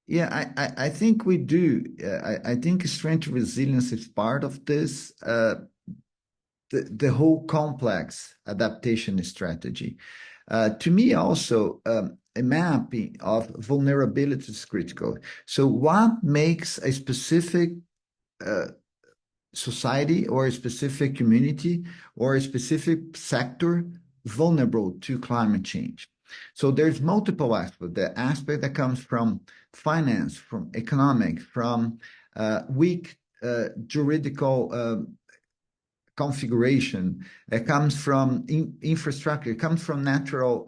I think we do. I think strength resilience is part of this. the whole complex adaptation strategy. To me, also, a mapping of vulnerability is critical. So what makes a specific society or a specific community or a specific sector vulnerable to climate change? So there's multiple aspects. The aspect that comes from finance, from economic, from weak juridical configuration. It comes from infrastructure. It comes from natural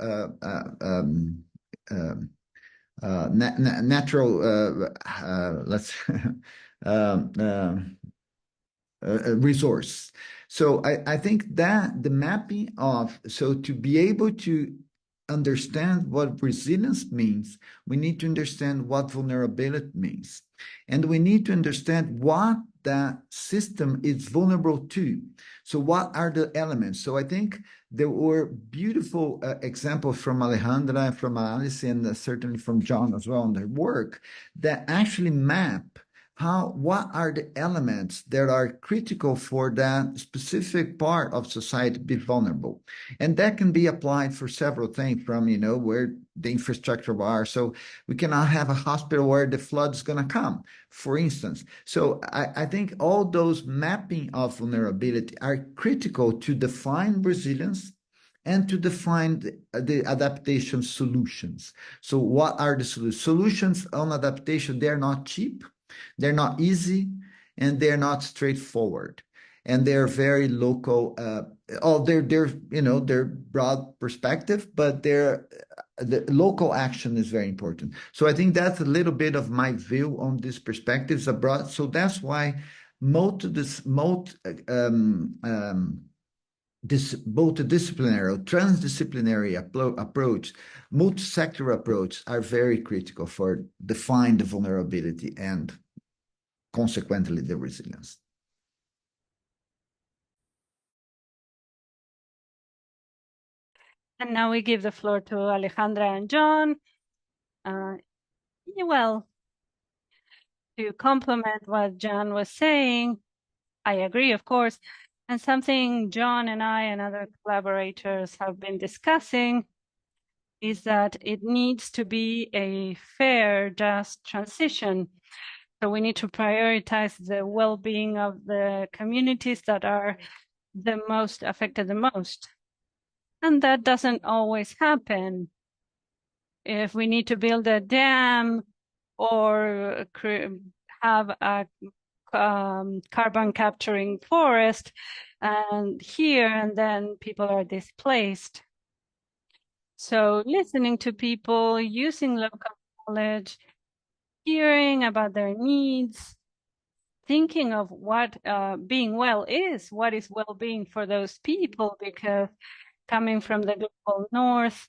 natural let's resource. So I think that the mapping of, so to be able to understand what resilience means, we need to understand what vulnerability means. And we need to understand what that system is vulnerable to. So what are the elements? So I think there were beautiful examples from Alejandra, from Alice, and certainly from John as well in their work that actually map what are the elements that are critical for that specific part of society to be vulnerable. And that can be applied for several things from, where the infrastructure are. So we cannot have a hospital where the flood is going to come, for instance. So I think all those mapping of vulnerability are critical to define resilience and to define the adaptation solutions. So what are the solutions? Solutions on adaptation, they're not cheap. They're not easy, and they're not straightforward, and they're very local. They're broad perspective, but the local action is very important. So I think that's a little bit of my view on these perspectives abroad. So that's why this multidisciplinary, transdisciplinary approach, multi-sector approach are very critical for define the vulnerability and consequently the resilience. And now we give the floor to Alejandra and John. Well, to complement what John was saying, I agree, of course. And something John and I and other collaborators have been discussing is that it needs to be a fair, just transition. So we need to prioritize the well-being of the communities that are the most affected the most. And that doesn't always happen. If we need to build a dam or have a carbon capturing forest and then people are displaced. So listening to people, using local knowledge, hearing about their needs, thinking of what being well is, what is well-being for those people, because coming from the global north,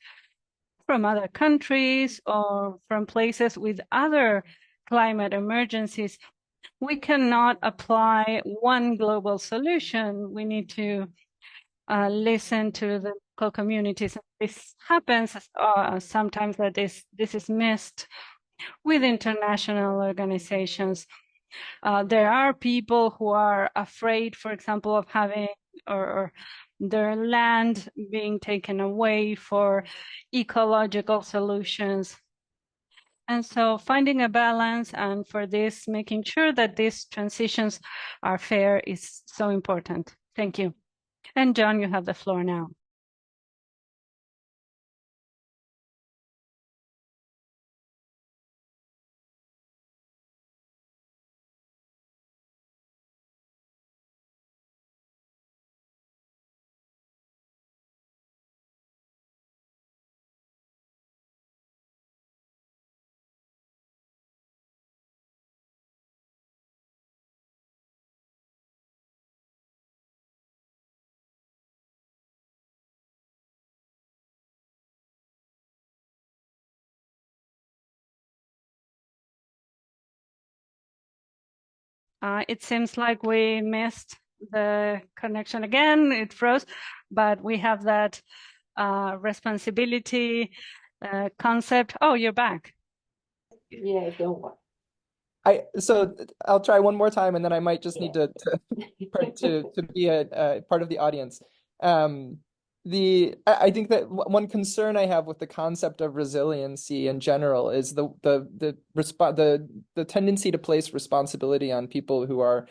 from other countries, or from places with other climate emergencies, we cannot apply one global solution. We need to listen to the local communities. This happens sometimes that this is missed with international organizations. There are people who are afraid, for example, of having or their land being taken away for ecological solutions. And so finding a balance, and for this, making sure that these transitions are fair is so important. Thank you. And John, you have the floor now. It seems like we missed the connection again. It froze, but we have that responsibility concept. Oh, you're back. Yeah, don't worry. So I'll try one more time, and then I might just need to be a part of the audience. I think that one concern I have with the concept of resiliency in general is the tendency to place responsibility on people who are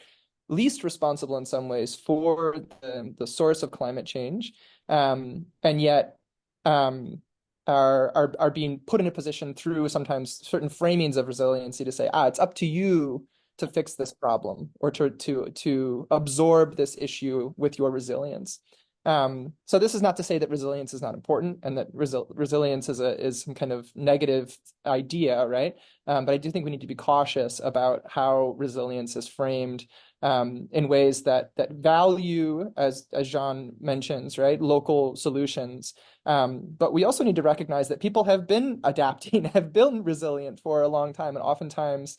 least responsible in some ways for the source of climate change, and yet um, are being put in a position through sometimes certain framings of resiliency to say, it's up to you to fix this problem or to absorb this issue with your resilience. So this is not to say that resilience is not important and that resilience is some kind of negative idea, right? But I do think we need to be cautious about how resilience is framed in ways that value, as Jean mentions, right, local solutions. But we also need to recognize that people have been adapting, have been resilient for a long time, and oftentimes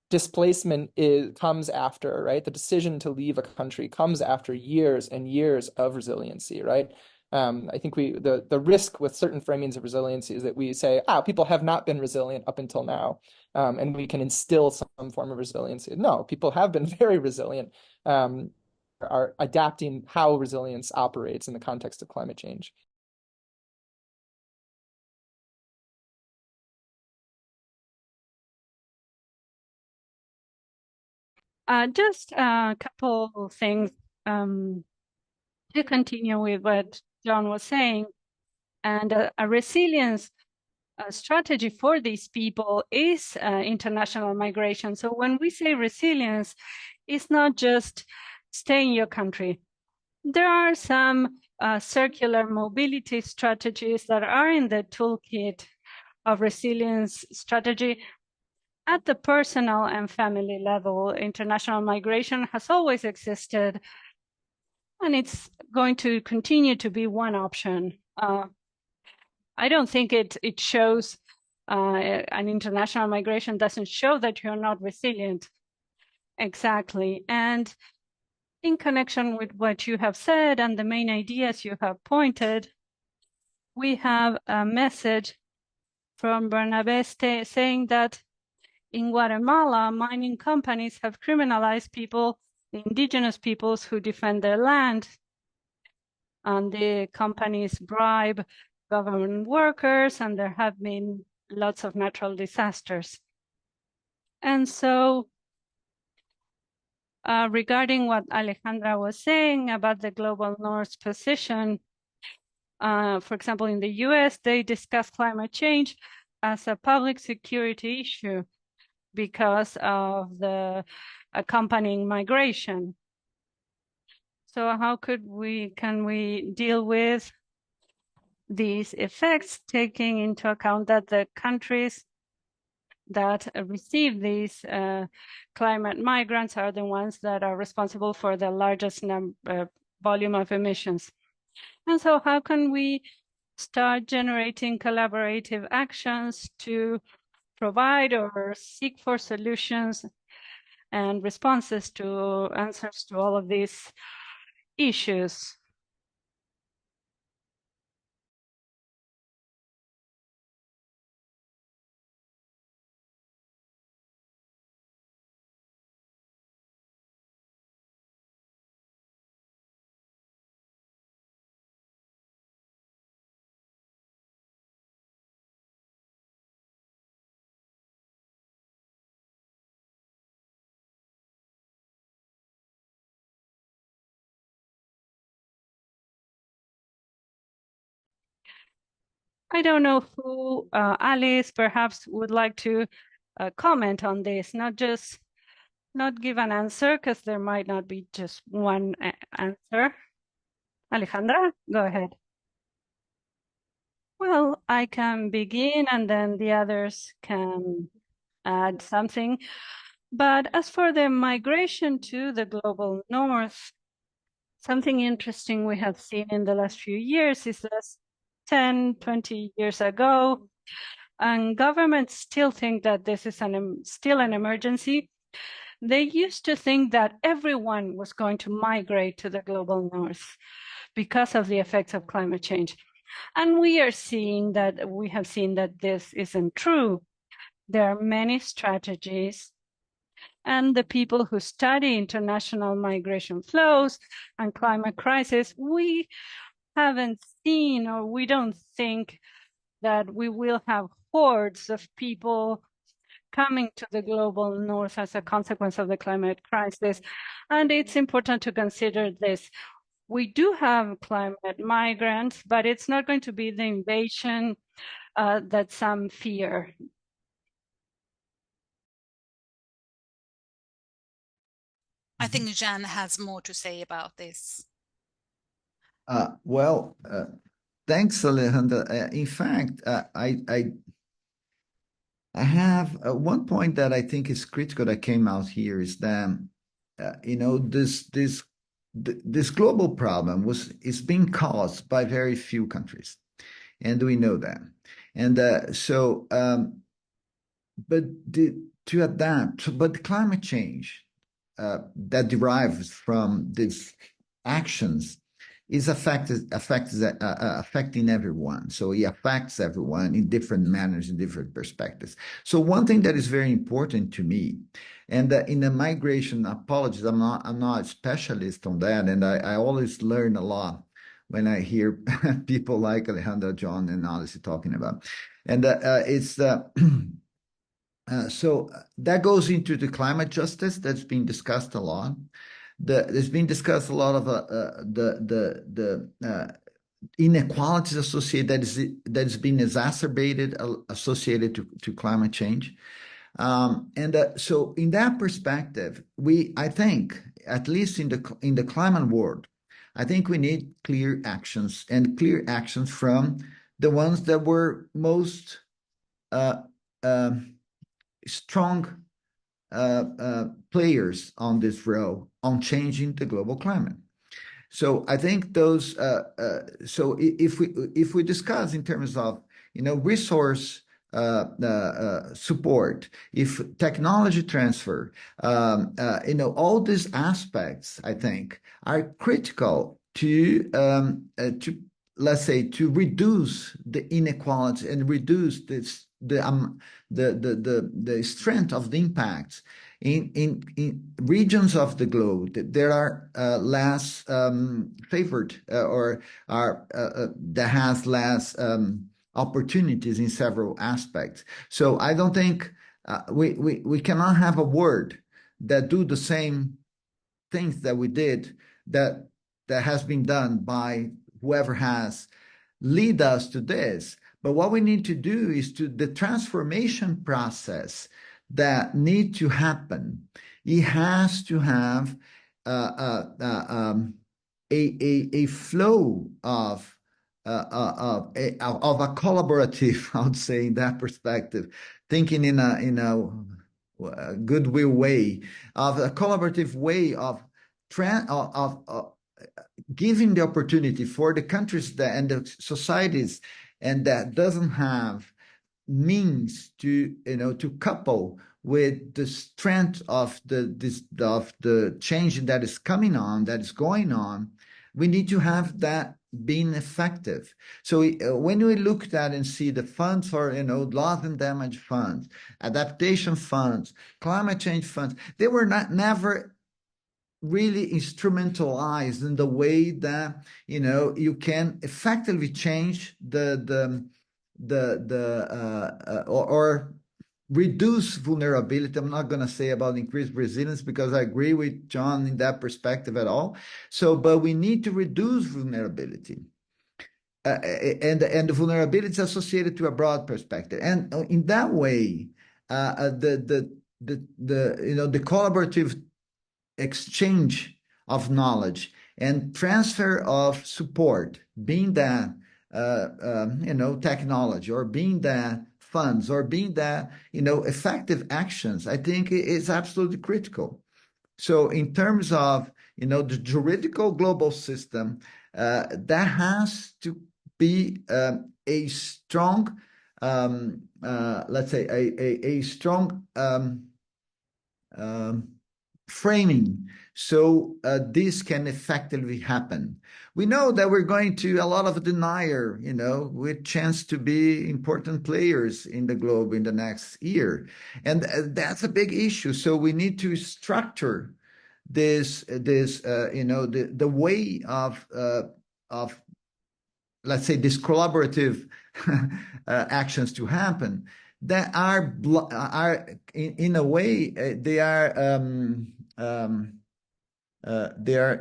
displacement comes after, right? The decision to leave a country comes after years and years of resiliency, right? I think the risk with certain framings of resiliency is that we say, people have not been resilient up until now, and we can instill some form of resiliency. No, people have been very resilient, are adapting how resilience operates in the context of climate change. Just a couple of things to continue with what John was saying. And a resilience strategy for these people is international migration. So when we say resilience, it's not just stay in your country. There are some circular mobility strategies that are in the toolkit of resilience strategy. At the personal and family level, international migration has always existed, and it's going to continue to be one option. I don't think it shows an international migration doesn't show that you're not resilient. Exactly. And in connection with what you have said and the main ideas you have pointed, we have a message from Bernabé saying that in Guatemala, mining companies have criminalized people, the indigenous peoples who defend their land, and the companies bribe government workers, and there have been lots of natural disasters. And so regarding what Alejandra was saying about the Global North's position, for example, in the US, they discuss climate change as a public security issue because of the accompanying migration. So how can we deal with these effects, taking into account that the countries that receive these climate migrants are the ones that are responsible for the largest volume of emissions? And so how can we start generating collaborative actions to provide or seek for solutions and responses to answers to all of these issues? I don't know who, Alice, perhaps would like to comment on this, not give an answer, because there might not be just one answer. Alejandra, go ahead. Well, I can begin and then the others can add something. But as for the migration to the global north, something interesting we have seen in the last few years is that 10, 20 years ago, and governments still think that this is still an emergency. They used to think that everyone was going to migrate to the global north because of the effects of climate change. And we have seen that this isn't true. There are many strategies, and the people who study international migration flows and climate crisis, we haven't seen, or we don't think that we will have hordes of people coming to the global north as a consequence of the climate crisis. And it's important to consider this. We do have climate migrants, but it's not going to be the invasion that some fear. I think Jan has more to say about this. Well, thanks, Alejandra. In fact, I have one point that I think is critical that came out here is that this global problem is being caused by very few countries, and we know that. And to adapt, but climate change that derives from these actions is affecting everyone. So it affects everyone in different manners, in different perspectives. So one thing that is very important to me, and in the migration, apologies, I'm not a specialist on that, and I always learn a lot when I hear people like Alejandra, John, and Alice talking about, and it's. So that goes into the climate justice that's being discussed a lot. There's been discussed a lot of the inequalities associated that is being exacerbated associated to climate change. So in that perspective, I think, at least in the climate world, I think we need clear actions from the ones that were most strong players on this row on changing the global climate. So I think those. So if we discuss in terms of resource support, if technology transfer, all these aspects, I think, are critical to let's say to reduce the inequality and reduce the strength of the impacts in regions of the globe that there are less favored or are that has less opportunities in several aspects. So I don't think we cannot have a word that do the same things that we did that has been done by whoever has lead us to this. But what we need to do is the transformation process that need to happen. It has to have a flow of a collaborative, I would say, in that perspective, thinking in a goodwill way, of a collaborative way of giving the opportunity for the countries and the societies and that doesn't have means to couple with the strength of the change that is going on. We need to have that being effective. So when we look at and see the funds for loss and damage funds, adaptation funds, climate change funds, they were never really instrumentalized in the way that you can effectively change or reduce vulnerability. I'm not going to say about increased resilience because I agree with John in that perspective at all. So, but we need to reduce vulnerability. And the vulnerability is associated to a broad perspective, and in that way, the collaborative exchange of knowledge and transfer of support, being that technology, or being that funds, or being that effective actions, I think is absolutely critical. So in terms of the juridical global system, that has to be a strong, let's say a strong framing so this can effectively happen. We know that we're going to a lot of denier, with chance to be important players in the globe in the next year. And that's a big issue. So we need to structure the way of let's say this collaborative actions to happen that are in a way they are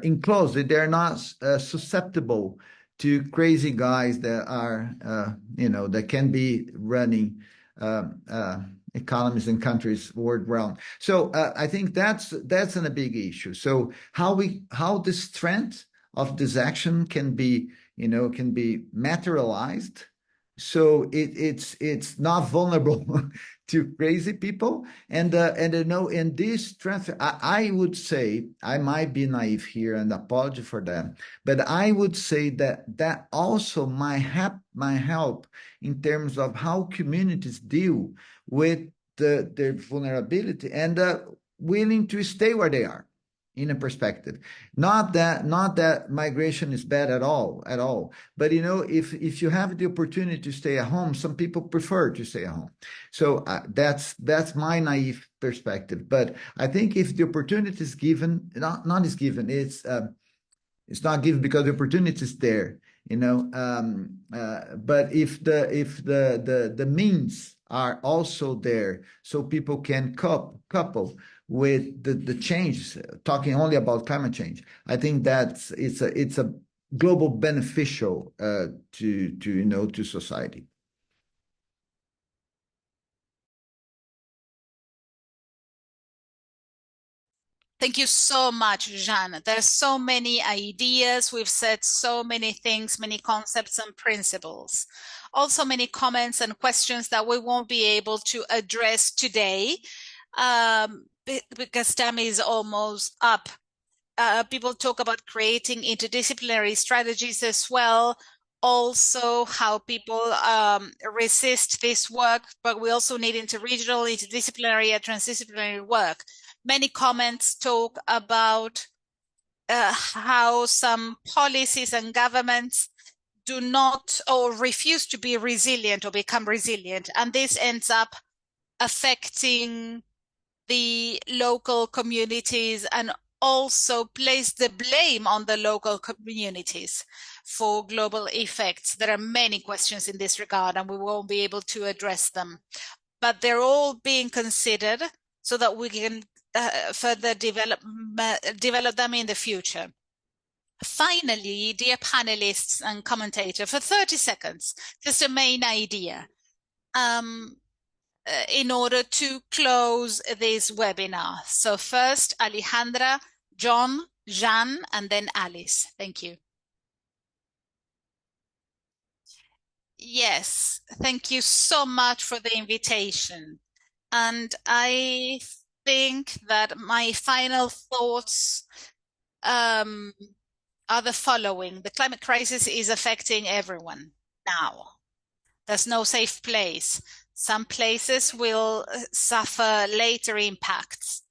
enclosed. They are not susceptible to crazy guys that are that can be running economies and countries world round. So I think that's a big issue. So how the strength of this action can be materialized, so it's not vulnerable to crazy people. And in this strength, I would say, I might be naive here and apology for that, but I would say that also might help in terms of how communities deal with their vulnerability and willing to stay where they are in a perspective. Not that migration is bad at all. But if you have the opportunity to stay at home, some people prefer to stay at home. So that's my naive perspective. But I think if the opportunity is given, not is given, it's not given because the opportunity is there. But if the means are also there, so people can couple with the change, talking only about climate change, I think that it's a global beneficial to society. Thank you so much, Jean. There's so many ideas. We've said so many things, many concepts and principles. Also, many comments and questions that we won't be able to address today because time is almost up. People talk about creating interdisciplinary strategies as well. Also, how people resist this work, but we also need interregional, interdisciplinary, and transdisciplinary work. Many comments talk about how some policies and governments do not or refuse to be resilient or become resilient, and this ends up affecting the local communities and also place the blame on the local communities for global effects. There are many questions in this regard, and we won't be able to address them, but they're all being considered so that we can further develop them in the future. Finally, dear panelists and commentator, for 30 seconds, just a main idea. In order to close this webinar. So first, Alejandra, John, Jean, and then Alice. Thank you. Yes, thank you so much for the invitation. And I think that my final thoughts are the following. The climate crisis is affecting everyone now. There's no safe place. Some places will suffer later impacts,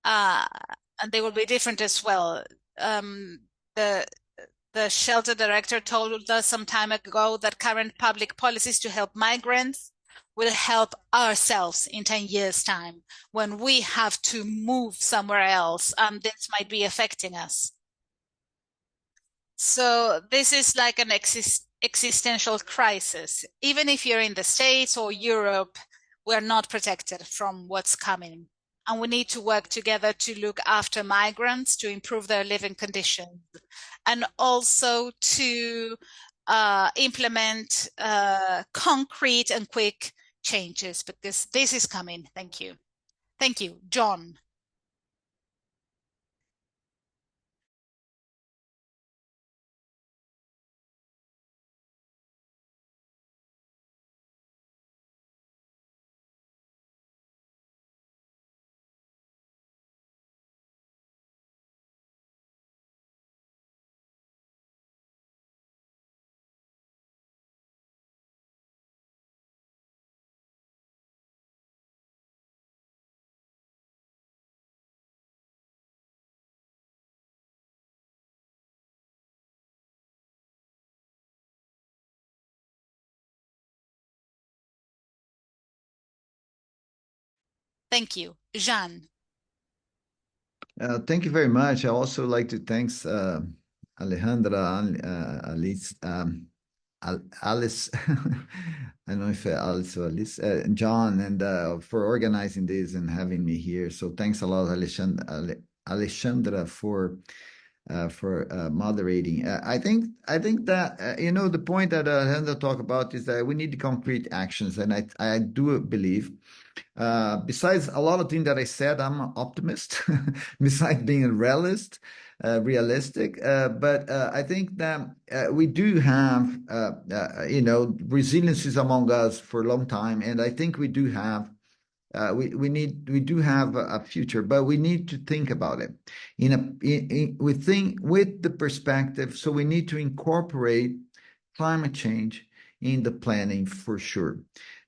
and they will be different as well. The shelter director told us some time ago that current public policies to help migrants will help ourselves in 10 years' time when we have to move somewhere else, and this might be affecting us. So this is like an existential crisis. Even if you're in the States or Europe, we're not protected from what's coming. And we need to work together to look after migrants, to improve their living conditions, and also to implement concrete and quick changes, because this is coming. Thank you. Thank you, John. Thank you. Jean. Thank you very much. I also like to thank Alejandra, Alice, Alice, I don't know if Alice or Alice, John, and for organizing this and having me here. So thanks a lot, Alexandra, for moderating. I think that the point that Alejandra talked about is that we need concrete actions, and I do believe. Besides a lot of things that I said, I'm an optimist. Besides being a realist, realistic, but I think that we do have resiliences among us for a long time, and I think we do have. We do have a future, but we need to think about it we think with the perspective. So we need to incorporate climate change in the planning for sure,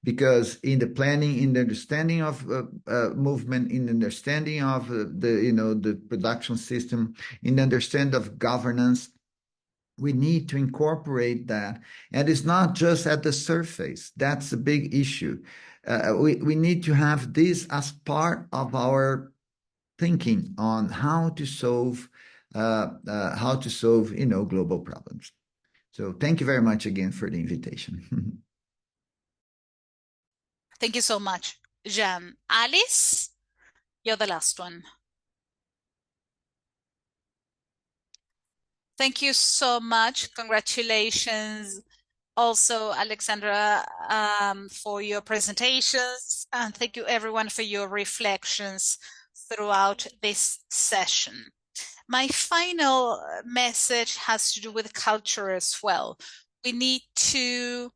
because in the planning, in the understanding of movement, in the understanding of the production system, in the understanding of governance, we need to incorporate that. And it's not just at the surface. That's a big issue. We need to have this as part of our thinking on how to solve global problems. So thank you very much again for the invitation. Thank you so much, Jean. Alice, you're the last one. Thank you so much. Congratulations also, Alexandra, for your presentations. And thank you everyone for your reflections throughout this session. My final message has to do with culture as well. We need to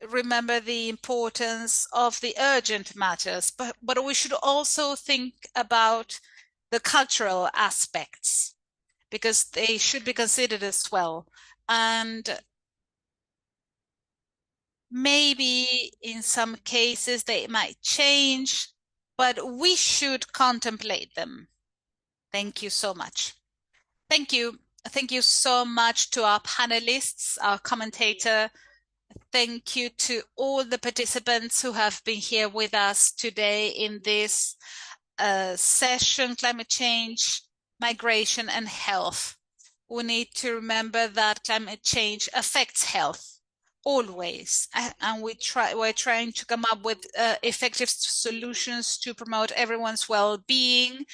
remember the importance of the urgent matters, but we should also think about the cultural aspects, because they should be considered as well. And maybe in some cases they might change, but we should contemplate them. Thank you so much. Thank you. Thank you so much to our panelists, our commentator. Thank you to all the participants who have been here with us today in this session, climate change, migration, and health. We need to remember that climate change affects health always, and we're trying to come up with effective solutions to promote everyone's well-being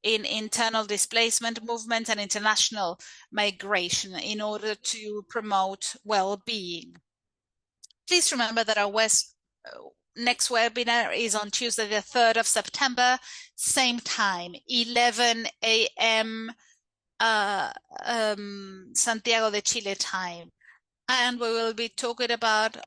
in internal displacement movement and international migration in order to promote well-being. Please remember that our next webinar is on Tuesday, the 3rd of September, same time, 11 a.m. Santiago de Chile time. And we will be talking about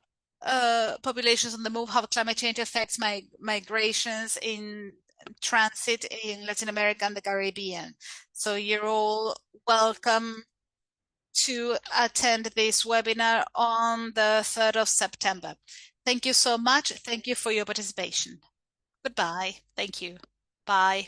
populations on the move, how climate change affects migrations in transit in Latin America and the Caribbean. So you're all welcome to attend this webinar on the 3rd of September. Thank you so much. Thank you for your participation. Goodbye. Thank you. Bye.